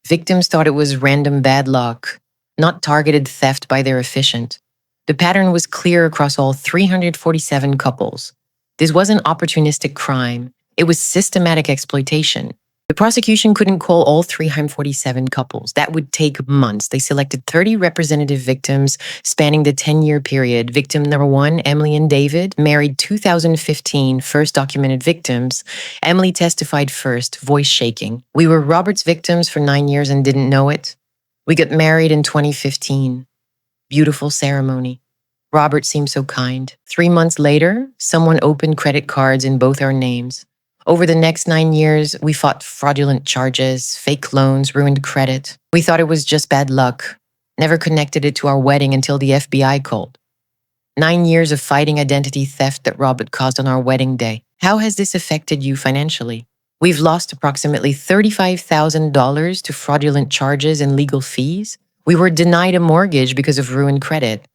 Victims thought it was random bad luck, not targeted theft by their officiant. The pattern was clear across all 347 couples. This wasn't opportunistic crime. It was systematic exploitation. The prosecution couldn't call all 347 couples. That would take months. They selected 30 representative victims spanning the 10-year period. Victim number 1, Emily and David, married 2015, first documented victims. Emily testified first, voice shaking. We were Robert's victims for 9 years and didn't know it. We got married in 2015. Beautiful ceremony. Robert seemed so kind. 3 months later, someone opened credit cards in both our names. Over the next 9 years, we fought fraudulent charges, fake loans, ruined credit. We thought it was just bad luck. Never connected it to our wedding until the FBI called. 9 years of fighting identity theft that Robert caused on our wedding day. How has this affected you financially? We've lost approximately $35,000 to fraudulent charges and legal fees. We were denied a mortgage because of ruined credit.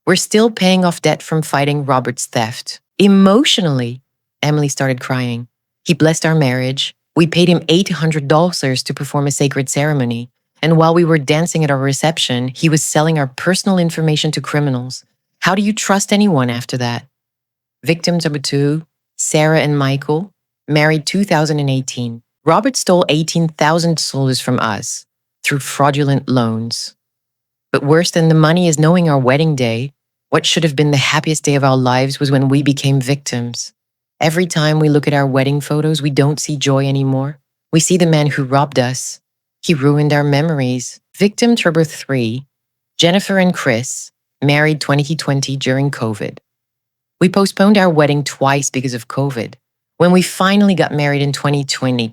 We're still paying off debt from fighting Robert's theft. Emotionally, Emily started crying. He blessed our marriage. We paid him $800 to perform a sacred ceremony. And while we were dancing at our reception, he was selling our personal information to criminals. How do you trust anyone after that? Victims number 2, Sarah and Michael, married 2018. Robert stole $18,000 from us through fraudulent loans. But worse than the money is knowing our wedding day, what should have been the happiest day of our lives was when we became victims. Every time we look at our wedding photos, we don't see joy anymore. We see the man who robbed us. He ruined our memories. Victim number 3, Jennifer and Chris, married 2020 during COVID. We postponed our wedding twice because of COVID. When we finally got married in 2020,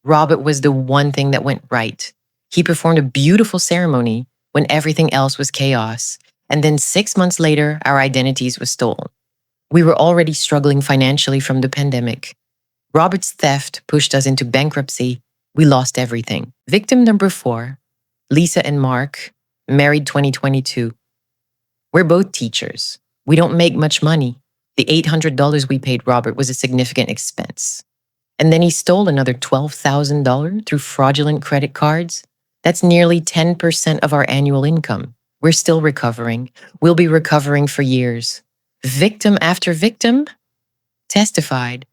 Robert was the one thing that went right. He performed a beautiful ceremony when everything else was chaos. And then 6 months later, our identities were stolen. We were already struggling financially from the pandemic. Robert's theft pushed us into bankruptcy. We lost everything. Victim number 4, Lisa and Mark, married 2022. We're both teachers. We don't make much money. The $800 we paid Robert was a significant expense. And then he stole another $12,000 through fraudulent credit cards. That's nearly 10% of our annual income. We're still recovering. We'll be recovering for years. Victim after victim testified.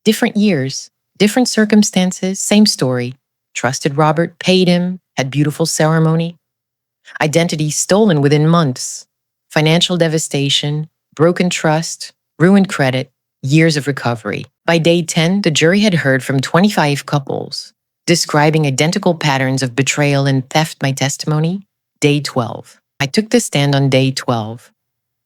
Different years, different circumstances, same story. Trusted Robert, paid him, had beautiful ceremony. Identity stolen within months. Financial devastation, broken trust, ruined credit, years of recovery. By day 10, the jury had heard from 25 couples, describing identical patterns of betrayal and theft. My testimony, day 12. I took the stand on day 12,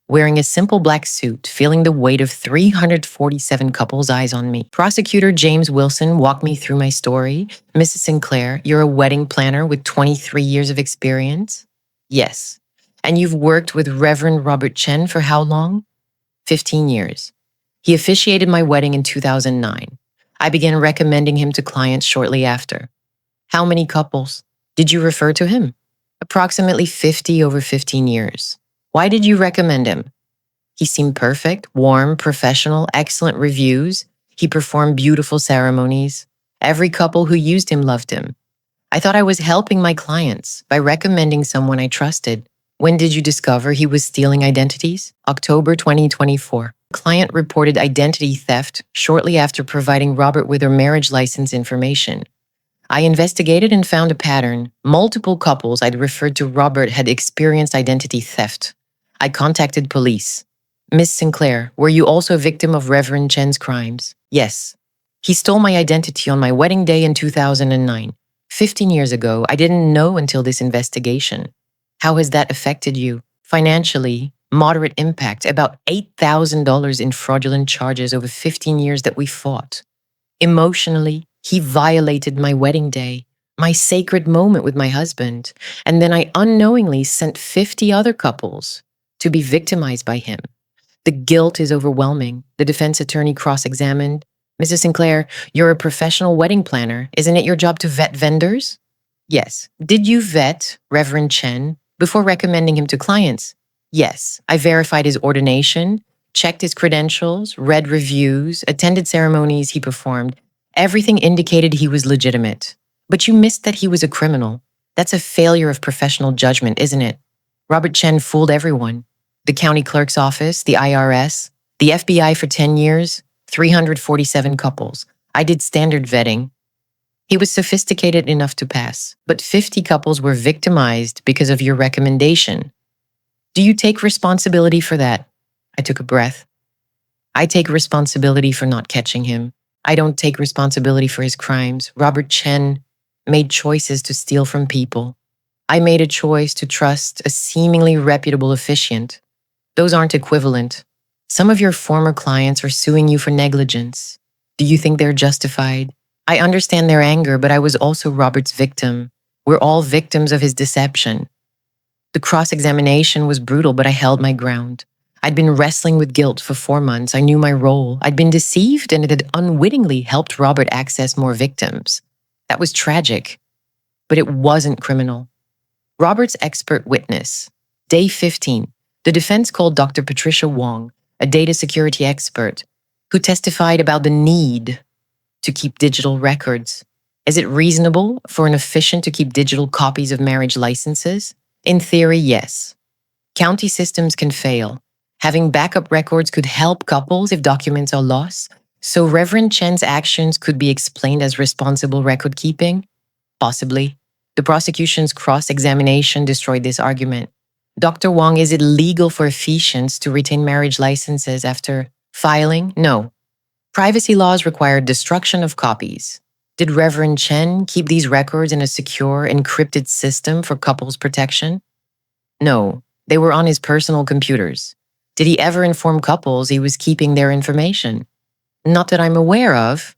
wearing a simple black suit, feeling the weight of 347 couples' eyes on me. Prosecutor James Wilson walked me through my story. Mrs. Sinclair, you're a wedding planner with 23 years of experience? Yes. And you've worked with Reverend Robert Chen for how long? 15 years. He officiated my wedding in 2009. I began recommending him to clients shortly after. How many couples did you refer to him? Approximately 50 over 15 years. Why did you recommend him? He seemed perfect, warm, professional, excellent reviews. He performed beautiful ceremonies. Every couple who used him loved him. I thought I was helping my clients by recommending someone I trusted. When did you discover he was stealing identities? October 2024. Client reported identity theft shortly after providing Robert with her marriage license information. I investigated and found a pattern. Multiple couples I'd referred to Robert had experienced identity theft. I contacted police. Miss Sinclair, were you also a victim of Reverend Chen's crimes? Yes. He stole my identity on my wedding day in 2009. 15 years ago, I didn't know until this investigation. How has that affected you? Financially, moderate impact, about $8,000 in fraudulent charges over 15 years that we fought. Emotionally, he violated my wedding day, my sacred moment with my husband, and then I unknowingly sent 50 other couples to be victimized by him. The guilt is overwhelming. The defense attorney cross-examined. Mrs. Sinclair, you're a professional wedding planner. Isn't it your job to vet vendors? Yes. Did you vet Reverend Chen before recommending him to clients? Yes. I verified his ordination, checked his credentials, read reviews, attended ceremonies he performed. Everything indicated he was legitimate. But you missed that he was a criminal. That's a failure of professional judgment, isn't it? Robert Chen fooled everyone. The county clerk's office, the IRS, the FBI for 10 years, 347 couples. I did standard vetting. He was sophisticated enough to pass, but 50 couples were victimized because of your recommendation. Do you take responsibility for that? I took a breath. I take responsibility for not catching him. I don't take responsibility for his crimes. Robert Chen made choices to steal from people. I made a choice to trust a seemingly reputable officiant. Those aren't equivalent. Some of your former clients are suing you for negligence. Do you think they're justified? I understand their anger, but I was also Robert's victim. We're all victims of his deception. The cross-examination was brutal, but I held my ground. I'd been wrestling with guilt for 4 months. I knew my role. I'd been deceived, and it had unwittingly helped Robert access more victims. That was tragic, but it wasn't criminal. Robert's expert witness. Day 15. The defense called Dr. Patricia Wong, a data security expert, who testified about the need to keep digital records. Is it reasonable for an officiant to keep digital copies of marriage licenses? In theory, yes. County systems can fail. Having backup records could help couples if documents are lost. So Reverend Chen's actions could be explained as responsible record keeping? Possibly. The prosecution's cross-examination destroyed this argument. Dr. Wong, is it legal for officiants to retain marriage licenses after filing? No. Privacy laws require destruction of copies. Did Reverend Chen keep these records in a secure, encrypted system for couples' protection? No, they were on his personal computers. Did he ever inform couples he was keeping their information? Not that I'm aware of.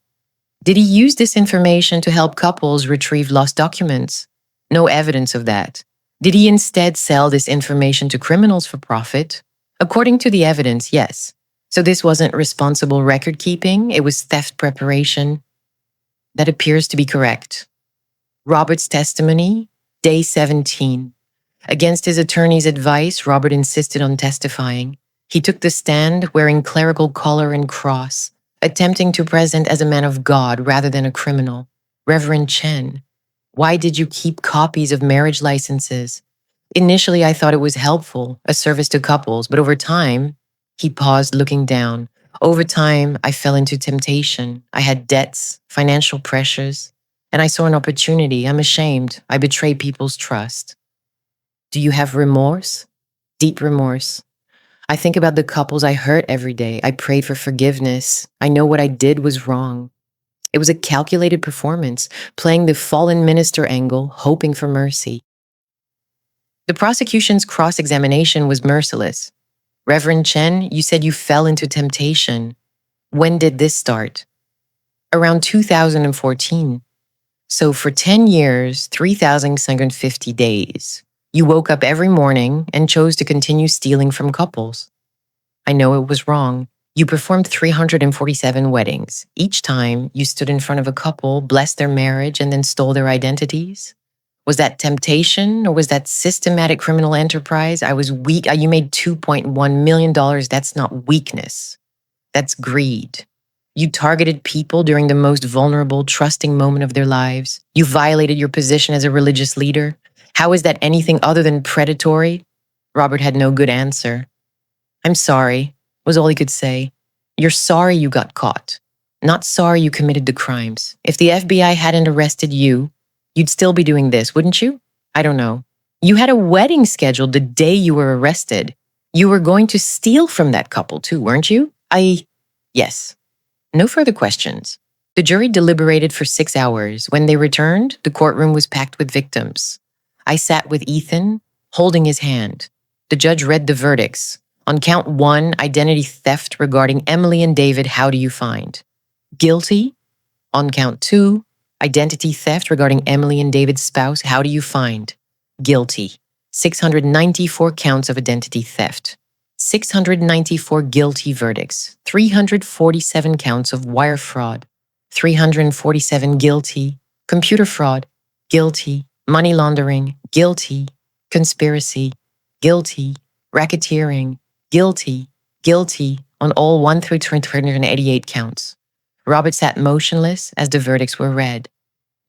Did he use this information to help couples retrieve lost documents? No evidence of that. Did he instead sell this information to criminals for profit? According to the evidence, yes. So this wasn't responsible record keeping, it was theft preparation. That appears to be correct. Robert's testimony, day 17. Against his attorney's advice, Robert insisted on testifying. He took the stand wearing clerical collar and cross, attempting to present as a man of God rather than a criminal. Reverend Chen, why did you keep copies of marriage licenses? Initially, I thought it was helpful, a service to couples, but over time, he paused, looking down. Over time, I fell into temptation. I had debts, financial pressures, and I saw an opportunity. I'm ashamed. I betrayed people's trust. Do you have remorse? Deep remorse. I think about the couples I hurt every day. I prayed for forgiveness. I know what I did was wrong. It was a calculated performance, playing the fallen minister angle, hoping for mercy. The prosecution's cross-examination was merciless. Reverend Chen, you said you fell into temptation. When did this start? Around 2014. So for 10 years, 3,650 days, you woke up every morning and chose to continue stealing from couples. I know it was wrong. You performed 347 weddings. Each time, you stood in front of a couple, blessed their marriage, and then stole their identities. Was that temptation or was that systematic criminal enterprise? I was weak. You made $2.1 million. That's not weakness. That's greed. You targeted people during the most vulnerable, trusting moment of their lives. You violated your position as a religious leader. How is that anything other than predatory? Robert had no good answer. I'm sorry, was all he could say. You're sorry you got caught. Not sorry you committed the crimes. If the FBI hadn't arrested you, you'd still be doing this, wouldn't you? I don't know. You had a wedding scheduled the day you were arrested. You were going to steal from that couple too, weren't you? Yes. No further questions. The jury deliberated for 6 hours. When they returned, the courtroom was packed with victims. I sat with Ethan, holding his hand. The judge read the verdicts. On count 1, identity theft regarding Emily and David, how do you find? Guilty. On count 2, identity theft regarding Emily and David's spouse, how do you find? Guilty. 694 counts of identity theft. 694 guilty verdicts. 347 counts of wire fraud. 347 guilty. Computer fraud. Guilty. Money laundering. Guilty. Conspiracy. Guilty. Racketeering. Guilty. Guilty on all 1 through 388 counts. Robert sat motionless as the verdicts were read.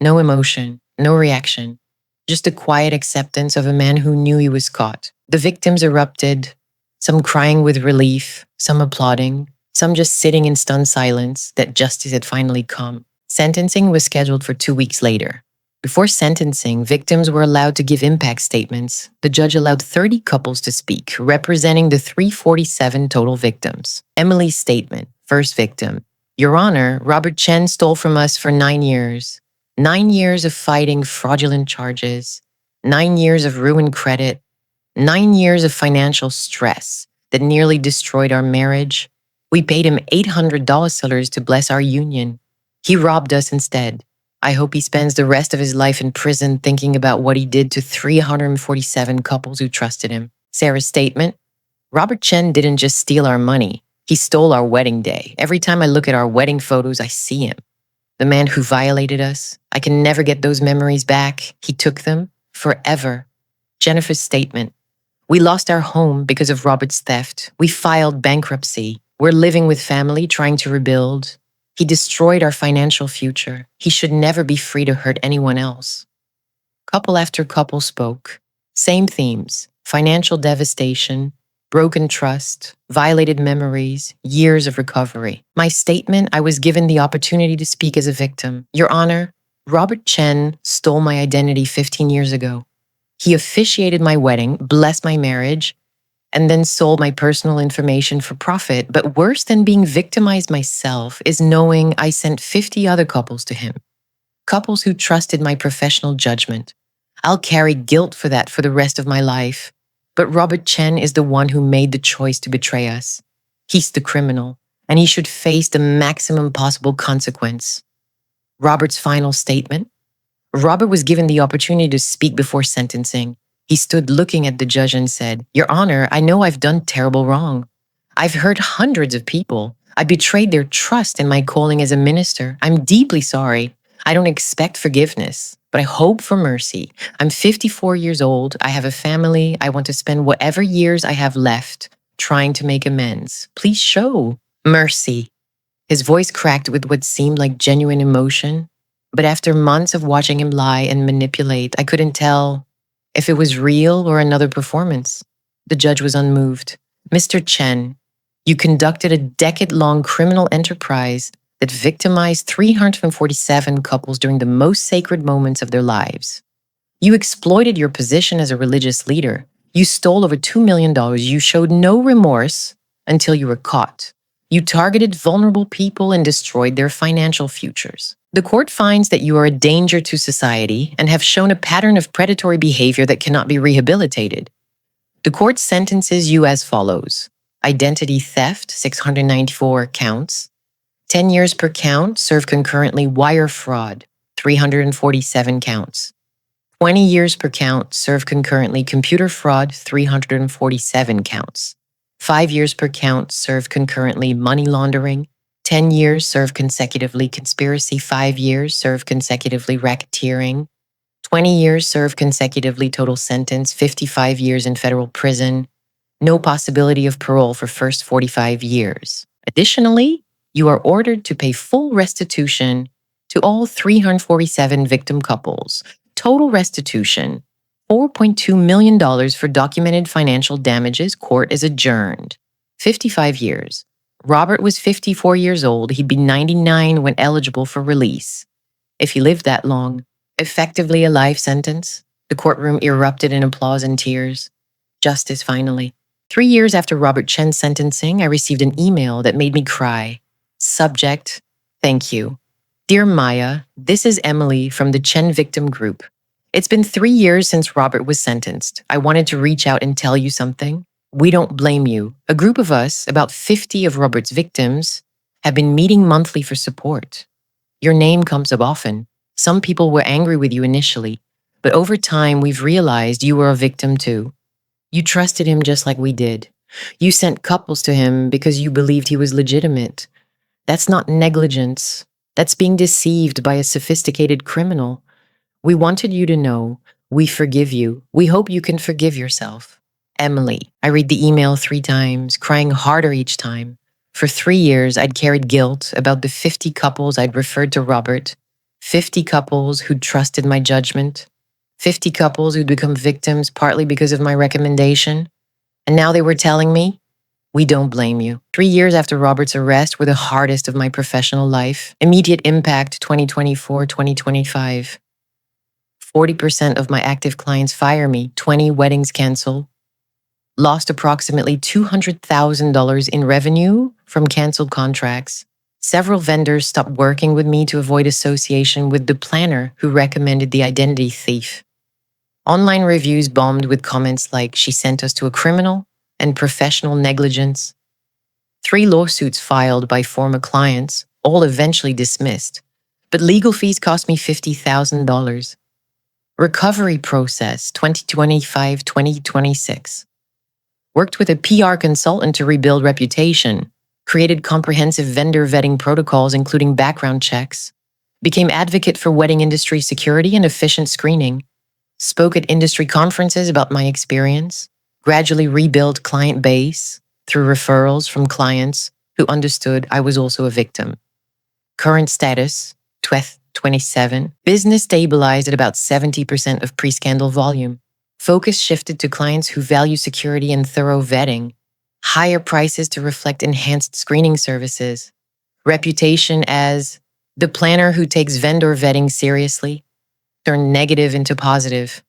No emotion, no reaction, just a quiet acceptance of a man who knew he was caught. The victims erupted, some crying with relief, some applauding, some just sitting in stunned silence that justice had finally come. Sentencing was scheduled for 2 weeks later. Before sentencing, victims were allowed to give impact statements. The judge allowed 30 couples to speak, representing the 347 total victims. Emily's statement, first victim. Your Honor, Robert Chen stole from us for 9 years. 9 years of fighting fraudulent charges. 9 years of ruined credit. 9 years of financial stress that nearly destroyed our marriage. We paid him $800 to bless our union. He robbed us instead. I hope he spends the rest of his life in prison thinking about what he did to 347 couples who trusted him. Sarah's statement: Robert Chen didn't just steal our money. He stole our wedding day. Every time I look at our wedding photos, I see him. The man who violated us. I can never get those memories back. He took them forever. Jennifer's statement: we lost our home because of Robert's theft. We filed bankruptcy. We're living with family, trying to rebuild. He destroyed our financial future. He should never be free to hurt anyone else. Couple after couple spoke. Same themes: financial devastation, broken trust, violated memories, years of recovery. My statement: I was given the opportunity to speak as a victim. Your Honor, Robert Chen stole my identity 15 years ago. He officiated my wedding, blessed my marriage, and then sold my personal information for profit. But worse than being victimized myself is knowing I sent 50 other couples to him. Couples who trusted my professional judgment. I'll carry guilt for that for the rest of my life. But Robert Chen is the one who made the choice to betray us. He's the criminal, and he should face the maximum possible consequence. Robert's final statement: Robert was given the opportunity to speak before sentencing. He stood looking at the judge and said, Your Honor, I know I've done terrible wrong. I've hurt hundreds of people. I betrayed their trust in my calling as a minister. I'm deeply sorry. I don't expect forgiveness, but I hope for mercy. I'm 54 years old. I have a family. I want to spend whatever years I have left trying to make amends. Please show mercy. His voice cracked with what seemed like genuine emotion. But after months of watching him lie and manipulate, I couldn't tell if it was real or another performance. The judge was unmoved. Mr. Chen, you conducted a decade-long criminal enterprise that victimized 347 couples during the most sacred moments of their lives. You exploited your position as a religious leader. You stole over $2 million. You showed no remorse until you were caught. You targeted vulnerable people and destroyed their financial futures. The court finds that you are a danger to society and have shown a pattern of predatory behavior that cannot be rehabilitated. The court sentences you as follows: identity theft, 694 counts, 10 years per count, serve concurrently wire fraud, 347 counts, 20 years per count, serve concurrently computer fraud, 347 counts, 5 years per count, serve concurrently money laundering, 10 years, serve consecutively conspiracy, 5 years, serve consecutively racketeering, 20 years, serve consecutively total sentence, 55 years in federal prison, no possibility of parole for first 45 years. Additionally, you are ordered to pay full restitution to all 347 victim couples. Total restitution, $4.2 million for documented financial damages. Court is adjourned. 55 years. Robert was 54 years old. He'd be 99 when eligible for release. If he lived that long, effectively a life sentence. The courtroom erupted in applause and tears. Justice, finally. 3 years after Robert Chen's sentencing, I received an email that made me cry. Subject: thank you. Dear Maya, this is Emily from the Chen Victim Group. It's been 3 years since Robert was sentenced. I wanted to reach out and tell you something. We don't blame you. A group of us, about 50 of Robert's victims, have been meeting monthly for support. Your name comes up often. Some people were angry with you initially, but over time we've realized you were a victim too. You trusted him just like we did. You sent couples to him because you believed he was legitimate. That's not negligence. That's being deceived by a sophisticated criminal. We wanted you to know we forgive you. We hope you can forgive yourself. Emily. I read the email 3 times, crying harder each time. For 3 years, I'd carried guilt about the 50 couples I'd referred to Robert, 50 couples who'd trusted my judgment, 50 couples who'd become victims partly because of my recommendation. And now they were telling me, we don't blame you. 3 years after Robert's arrest were the hardest of my professional life. Immediate impact 2024-2025. 40% of my active clients fire me, 20 weddings cancel. Lost approximately $200,000 in revenue from canceled contracts. Several vendors stopped working with me to avoid association with the planner who recommended the identity thief. Online reviews bombed with comments like, she sent us to a criminal, and professional negligence. 3 lawsuits filed by former clients, all eventually dismissed. but legal fees cost me $50,000. Recovery process 2025-2026. Worked with a PR consultant to rebuild reputation, created comprehensive vendor vetting protocols including background checks, became advocate for wedding industry security and efficient screening, spoke at industry conferences about my experience, gradually rebuilt client base through referrals from clients who understood I was also a victim. Current status, 27, business stabilized at about 70% of pre-scandal volume. Focus shifted to clients who value security and thorough vetting, higher prices to reflect enhanced screening services, reputation as the planner who takes vendor vetting seriously, turned negative into positive.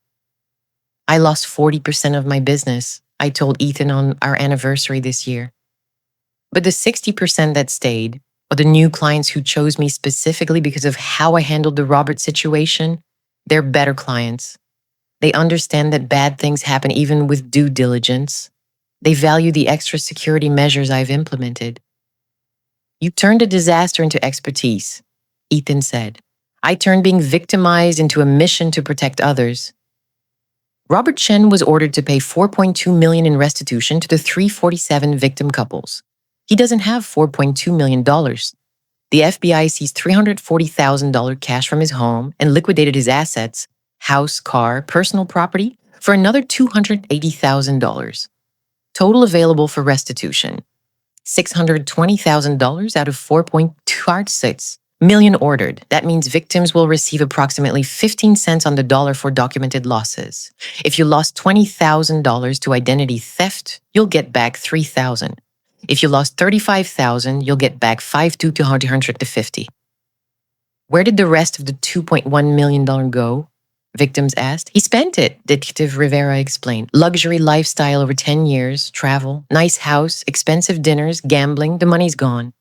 I lost 40% of my business, I told Ethan on our anniversary this year. But the 60% that stayed, or the new clients who chose me specifically because of how I handled the Robert situation, they're better clients. They understand that bad things happen even with due diligence. They value the extra security measures I've implemented. You turned a disaster into expertise, Ethan said. I turned being victimized into a mission to protect others. Robert Chen was ordered to pay $4.2 million in restitution to the 347 victim couples. He doesn't have $4.2 million. The FBI seized $340,000 cash from his home and liquidated his assets, house, car, personal property, for another $280,000. Total available for restitution, $620,000 out of $4.26 million ordered. That means victims will receive approximately 15 cents on the dollar for documented losses. If you lost $20,000 to identity theft, you'll get back $3,000. If you lost $35,000, you'll get back $5,200 to $150. Where did the rest of the $2.1 million go? Victims asked. He spent it, Detective Rivera explained. Luxury lifestyle over 10 years, travel, nice house, expensive dinners, gambling, the money's gone.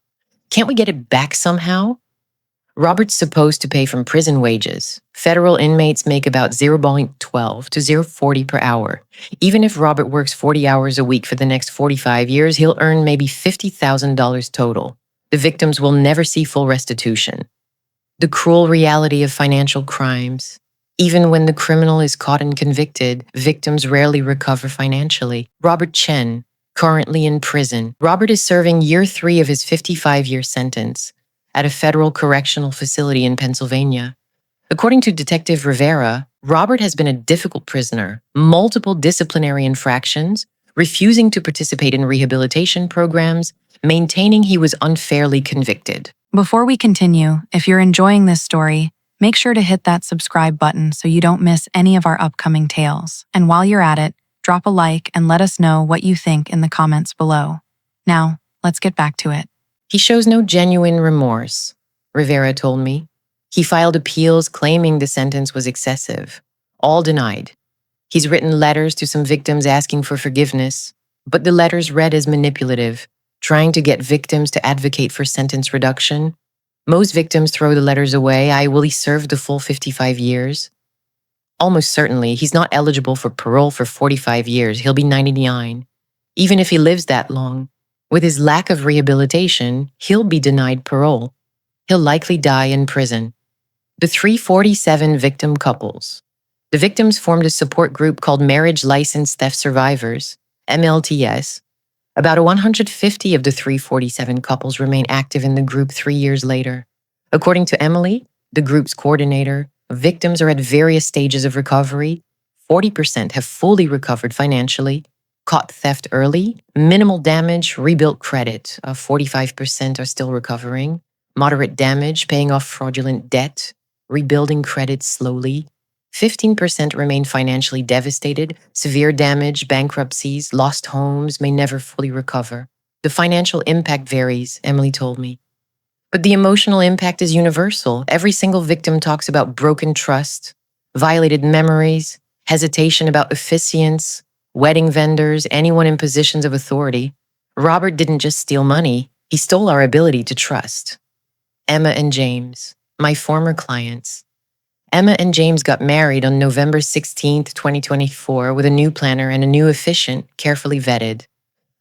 Can't we get it back somehow? Robert's supposed to pay from prison wages. Federal inmates make about 0.12 to 0.40 per hour. Even if Robert works 40 hours a week for the next 45 years, he'll earn maybe $50,000 total. The victims will never see full restitution. The cruel reality of financial crimes. Even when the criminal is caught and convicted, victims rarely recover financially. Robert Chen, currently in prison. Robert is serving year 3 of his 55-year sentence at a federal correctional facility in Pennsylvania. According to Detective Rivera, Robert has been a difficult prisoner, multiple disciplinary infractions, refusing to participate in rehabilitation programs, maintaining he was unfairly convicted. Before we continue, if you're enjoying this story, make sure to hit that subscribe button so you don't miss any of our upcoming tales. And while you're at it, drop a like and let us know what you think in the comments below. Now, let's get back to it. He shows no genuine remorse, Rivera told me. He filed appeals claiming the sentence was excessive. All denied. He's written letters to some victims asking for forgiveness, but the letters read as manipulative, trying to get victims to advocate for sentence reduction. Most victims throw the letters away. Will he serve the full 55 years? Almost certainly, he's not eligible for parole for 45 years. He'll be 99. Even if he lives that long, with his lack of rehabilitation, he'll be denied parole. He'll likely die in prison. The 347 victim couples. The victims formed a support group called Marriage License Theft Survivors, MLTS. About 150 of the 347 couples remain active in the group 3 years later. According to Emily, the group's coordinator, victims are at various stages of recovery. 40% have fully recovered financially, caught theft early, minimal damage, rebuilt credit. 45% are still recovering. Moderate damage, paying off fraudulent debt, rebuilding credit slowly. 15% remain financially devastated. Severe damage, bankruptcies, lost homes may never fully recover. The financial impact varies, Emily told me. But the emotional impact is universal. Every single victim talks about broken trust, violated memories, hesitation about officiants, wedding vendors, anyone in positions of authority. Robert didn't just steal money, he stole our ability to trust. Emma and James, my former clients. Emma and James got married on November 16, 2024, with a new planner and a new officiant, carefully vetted.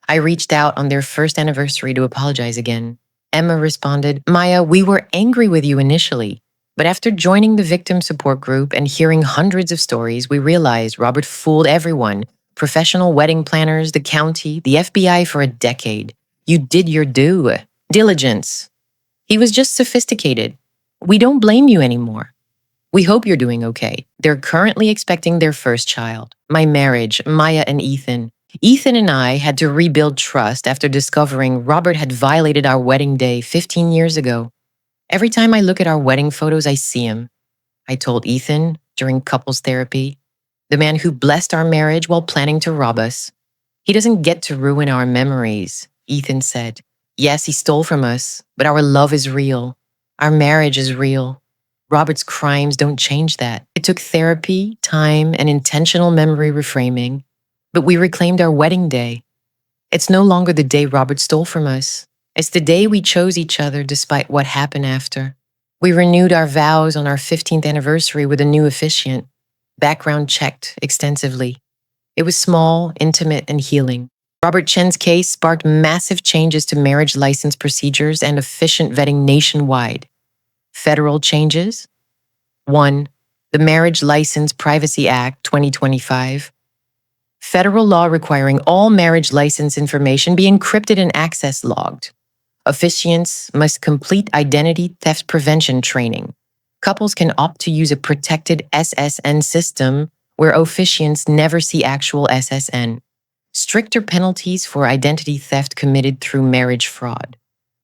I reached out on their first anniversary to apologize again. Emma responded, "Maya, we were angry with you initially. But after joining the victim support group and hearing hundreds of stories, we realized Robert fooled everyone: professional wedding planners, the county, the FBI for a decade. You did your due diligence. He was just sophisticated. We don't blame you anymore. We hope you're doing okay. They're currently expecting their first child. My marriage, Maya and Ethan. Ethan and I had to rebuild trust after discovering Robert had violated our wedding day 15 years ago. Every time I look at our wedding photos, I see him. I told Ethan during couples therapy, the man who blessed our marriage while planning to rob us. He doesn't get to ruin our memories, Ethan said. Yes, he stole from us, but our love is real. Our marriage is real. Robert's crimes don't change that. It took therapy, time, and intentional memory reframing, but we reclaimed our wedding day. It's no longer the day Robert stole from us. It's the day we chose each other despite what happened after. We renewed our vows on our 15th anniversary with a new officiant, background checked extensively. It was small, intimate, and healing. Robert Chen's case sparked massive changes to marriage license procedures and officiant vetting nationwide. Federal changes: 1. The Marriage License Privacy Act 2025. Federal law requiring all marriage license information be encrypted and access logged. Officiants must complete identity theft prevention training. Couples can opt to use a protected SSN system where officiants never see actual SSN. Stricter penalties for identity theft committed through marriage fraud.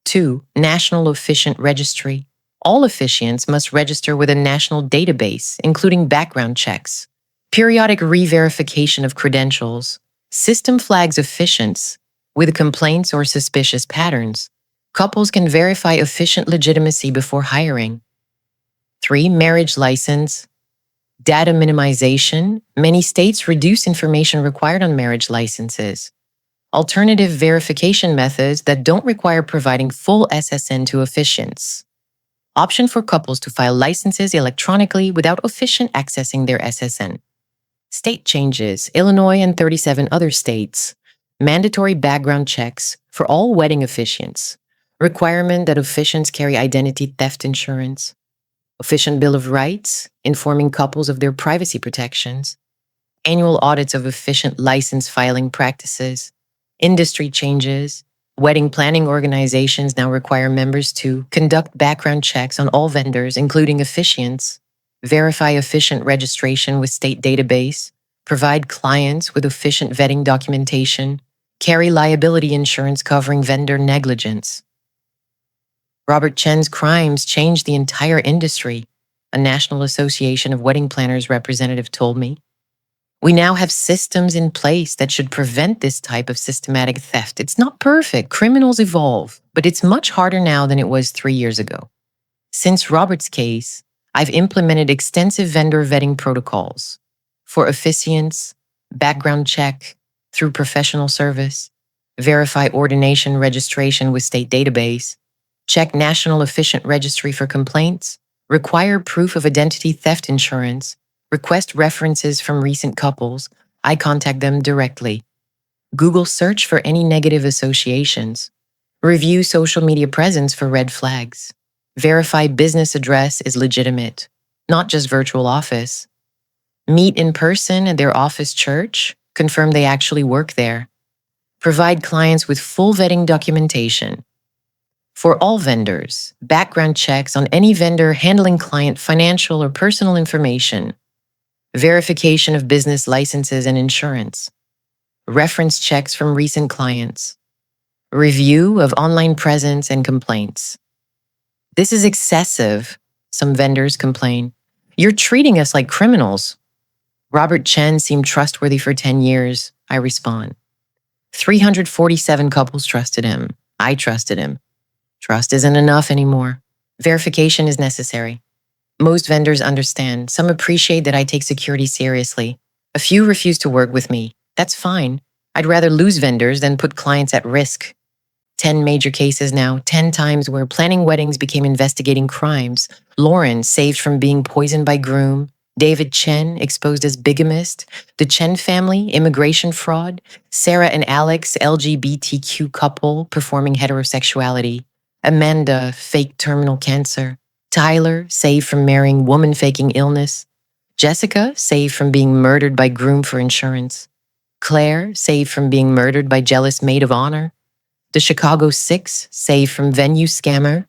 2. National Officiant Registry. All officiants must register with a national database, including background checks. Periodic re-verification of credentials. System flags officiants with complaints or suspicious patterns. Couples can verify officiant legitimacy before hiring. 3. Marriage license. Data minimization. Many states reduce information required on marriage licenses. Alternative verification methods that don't require providing full SSN to officiants. Option for couples to file licenses electronically without officiant accessing their SSN. State changes: Illinois and 37 other states. Mandatory background checks for all wedding officiants. Requirement that officiants carry identity theft insurance. Officiant Bill of Rights, informing couples of their privacy protections. Annual audits of officiant license filing practices. Industry changes. Wedding planning organizations now require members to conduct background checks on all vendors, including officiants, verify officiant registration with state database, provide clients with officiant vetting documentation, carry liability insurance covering vendor negligence. Robert Chen's crimes changed the entire industry, a National Association of Wedding Planners representative told me. We now have systems in place that should prevent this type of systematic theft. It's not perfect. Criminals evolve, but it's much harder now than it was 3 years ago. Since Robert's case, I've implemented extensive vendor vetting protocols for officiants, background check through professional service, verify ordination registration with state database, check National Officiant Registry for complaints, require proof of identity theft insurance, request references from recent couples. I contact them directly. Google search for any negative associations. Review social media presence for red flags. Verify business address is legitimate, not just virtual office. Meet in person at their office church. Confirm they actually work there. Provide clients with full vetting documentation. For all vendors, background checks on any vendor handling client financial or personal information. Verification of business licenses and insurance. Reference checks from recent clients. Review of online presence and complaints. This is excessive, some vendors complain. You're treating us like criminals. Robert Chen seemed trustworthy for 10 years, I respond. 347 couples trusted him. I trusted him. Trust isn't enough anymore. Verification is necessary. Most vendors understand. Some appreciate that I take security seriously. A few refuse to work with me. That's fine. I'd rather lose vendors than put clients at risk. 10 major cases now, 10 times where planning weddings became investigating crimes. Lauren saved from being poisoned by groom. David Chen exposed as bigamist. The Chen family, immigration fraud. Sarah and Alex, LGBTQ couple performing heterosexuality. Amanda, fake terminal cancer. Tyler, saved from marrying woman faking illness. Jessica, saved from being murdered by groom for insurance. Claire, saved from being murdered by jealous maid of honor. The Chicago Six, saved from venue scammer.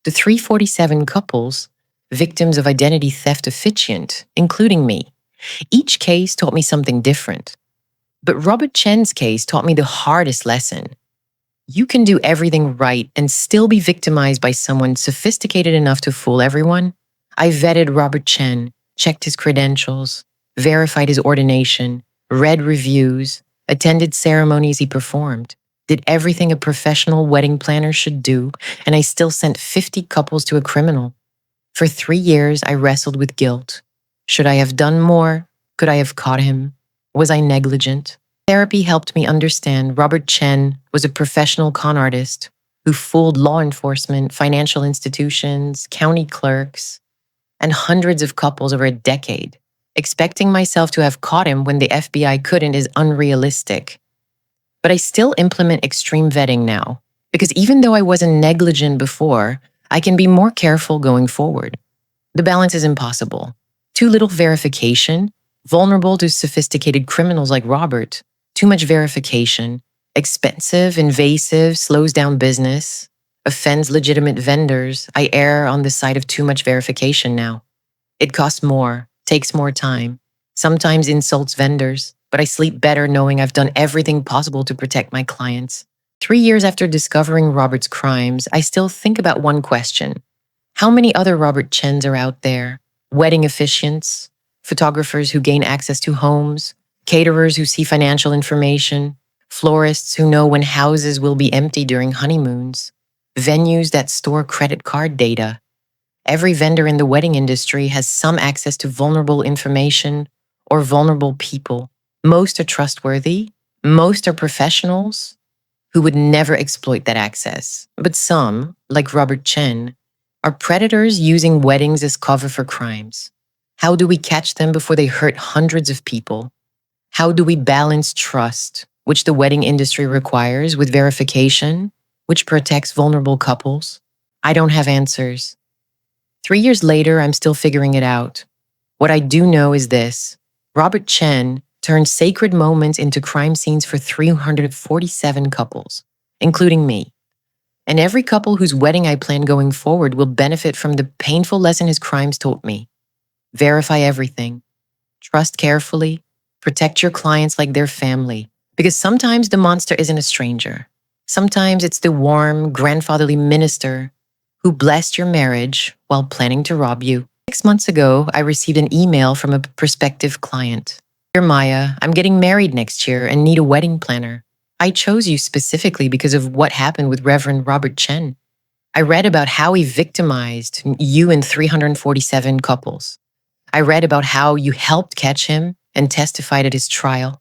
The 347 couples, victims of identity theft officiant, including me. Each case taught me something different. But Robert Chen's case taught me the hardest lesson. You can do everything right and still be victimized by someone sophisticated enough to fool everyone. I vetted Robert Chen, checked his credentials, verified his ordination, read reviews, attended ceremonies he performed, did everything a professional wedding planner should do, and I still sent 50 couples to a criminal. For 3 years, I wrestled with guilt. Should I have done more? Could I have caught him? Was I negligent? Therapy helped me understand Robert Chen was a professional con artist who fooled law enforcement, financial institutions, county clerks, and hundreds of couples over a decade. Expecting myself to have caught him when the FBI couldn't is unrealistic. But I still implement extreme vetting now, because even though I wasn't negligent before, I can be more careful going forward. The balance is impossible. Too little verification, vulnerable to sophisticated criminals like Robert. Too much verification, expensive, invasive, slows down business, offends legitimate vendors. I err on the side of too much verification now. It costs more, takes more time, sometimes insults vendors, but I sleep better knowing I've done everything possible to protect my clients. 3 years after discovering Robert's crimes, I still think about one question. How many other Robert Chens are out there? Wedding officiants, photographers who gain access to homes, caterers who see financial information, florists who know when houses will be empty during honeymoons, venues that store credit card data. Every vendor in the wedding industry has some access to vulnerable information or vulnerable people. Most are trustworthy, most are professionals who would never exploit that access. But some, like Robert Chen, are predators using weddings as cover for crimes. How do we catch them before they hurt hundreds of people? How do we balance trust, which the wedding industry requires, with verification, which protects vulnerable couples? I don't have answers. 3 years later, I'm still figuring it out. What I do know is this. Robert Chen turned sacred moments into crime scenes for 347 couples, including me. And every couple whose wedding I plan going forward will benefit from the painful lesson his crimes taught me. Verify everything. Trust carefully. Protect your clients like their family. Because sometimes the monster isn't a stranger. Sometimes it's the warm, grandfatherly minister who blessed your marriage while planning to rob you. 6 months ago, I received an email from a prospective client. Dear Maya, I'm getting married next year and need a wedding planner. I chose you specifically because of what happened with Reverend Robert Chen. I read about how he victimized you and 347 couples. I read about how you helped catch him and testified at his trial.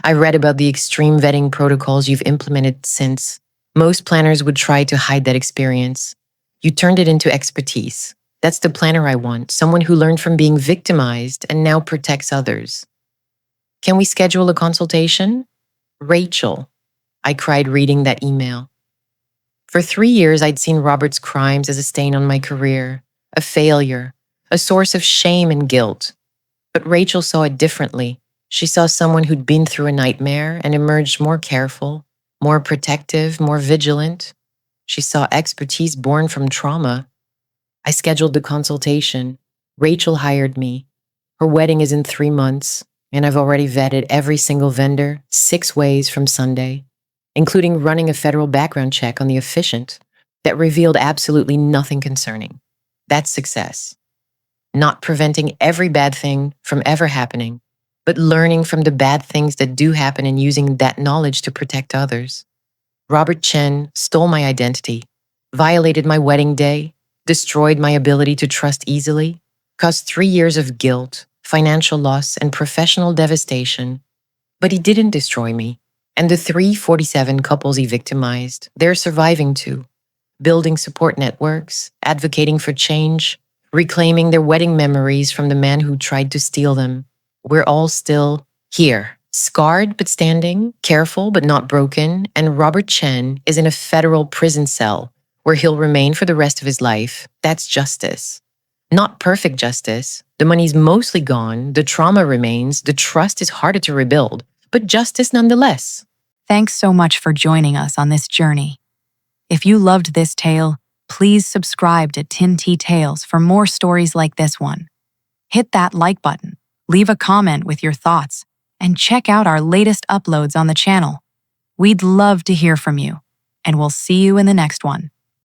I read about the extreme vetting protocols you've implemented since. Most planners would try to hide that experience. You turned it into expertise. That's the planner I want, someone who learned from being victimized and now protects others. Can we schedule a consultation? Rachel, I cried reading that email. For 3 years, I'd seen Robert's crimes as a stain on my career, a failure, a source of shame and guilt. But Rachel saw it differently. She saw someone who'd been through a nightmare and emerged more careful, more protective, more vigilant. She saw expertise born from trauma. I scheduled the consultation. Rachel hired me. Her wedding is in 3 months, and I've already vetted every single vendor 6 ways from Sunday, including running a federal background check on the officiant that revealed absolutely nothing concerning. That's success. Not preventing every bad thing from ever happening, but learning from the bad things that do happen and using that knowledge to protect others. Robert Chen stole my identity, violated my wedding day, destroyed my ability to trust easily, caused 3 years of guilt, financial loss, and professional devastation. But he didn't destroy me. And the 347 couples he victimized, they're surviving too, building support networks, advocating for change, reclaiming their wedding memories from the man who tried to steal them. We're all still here, scarred but standing, careful but not broken, and Robert Chen is in a federal prison cell where he'll remain for the rest of his life, that's justice. Not perfect justice. The money's mostly gone, the trauma remains, the trust is harder to rebuild, but justice nonetheless. Thanks so much for joining us on this journey. If you loved this tale, please subscribe to Tin Tea Tales for more stories like this one. Hit that like button, leave a comment with your thoughts, and check out our latest uploads on the channel. We'd love to hear from you, and we'll see you in the next one.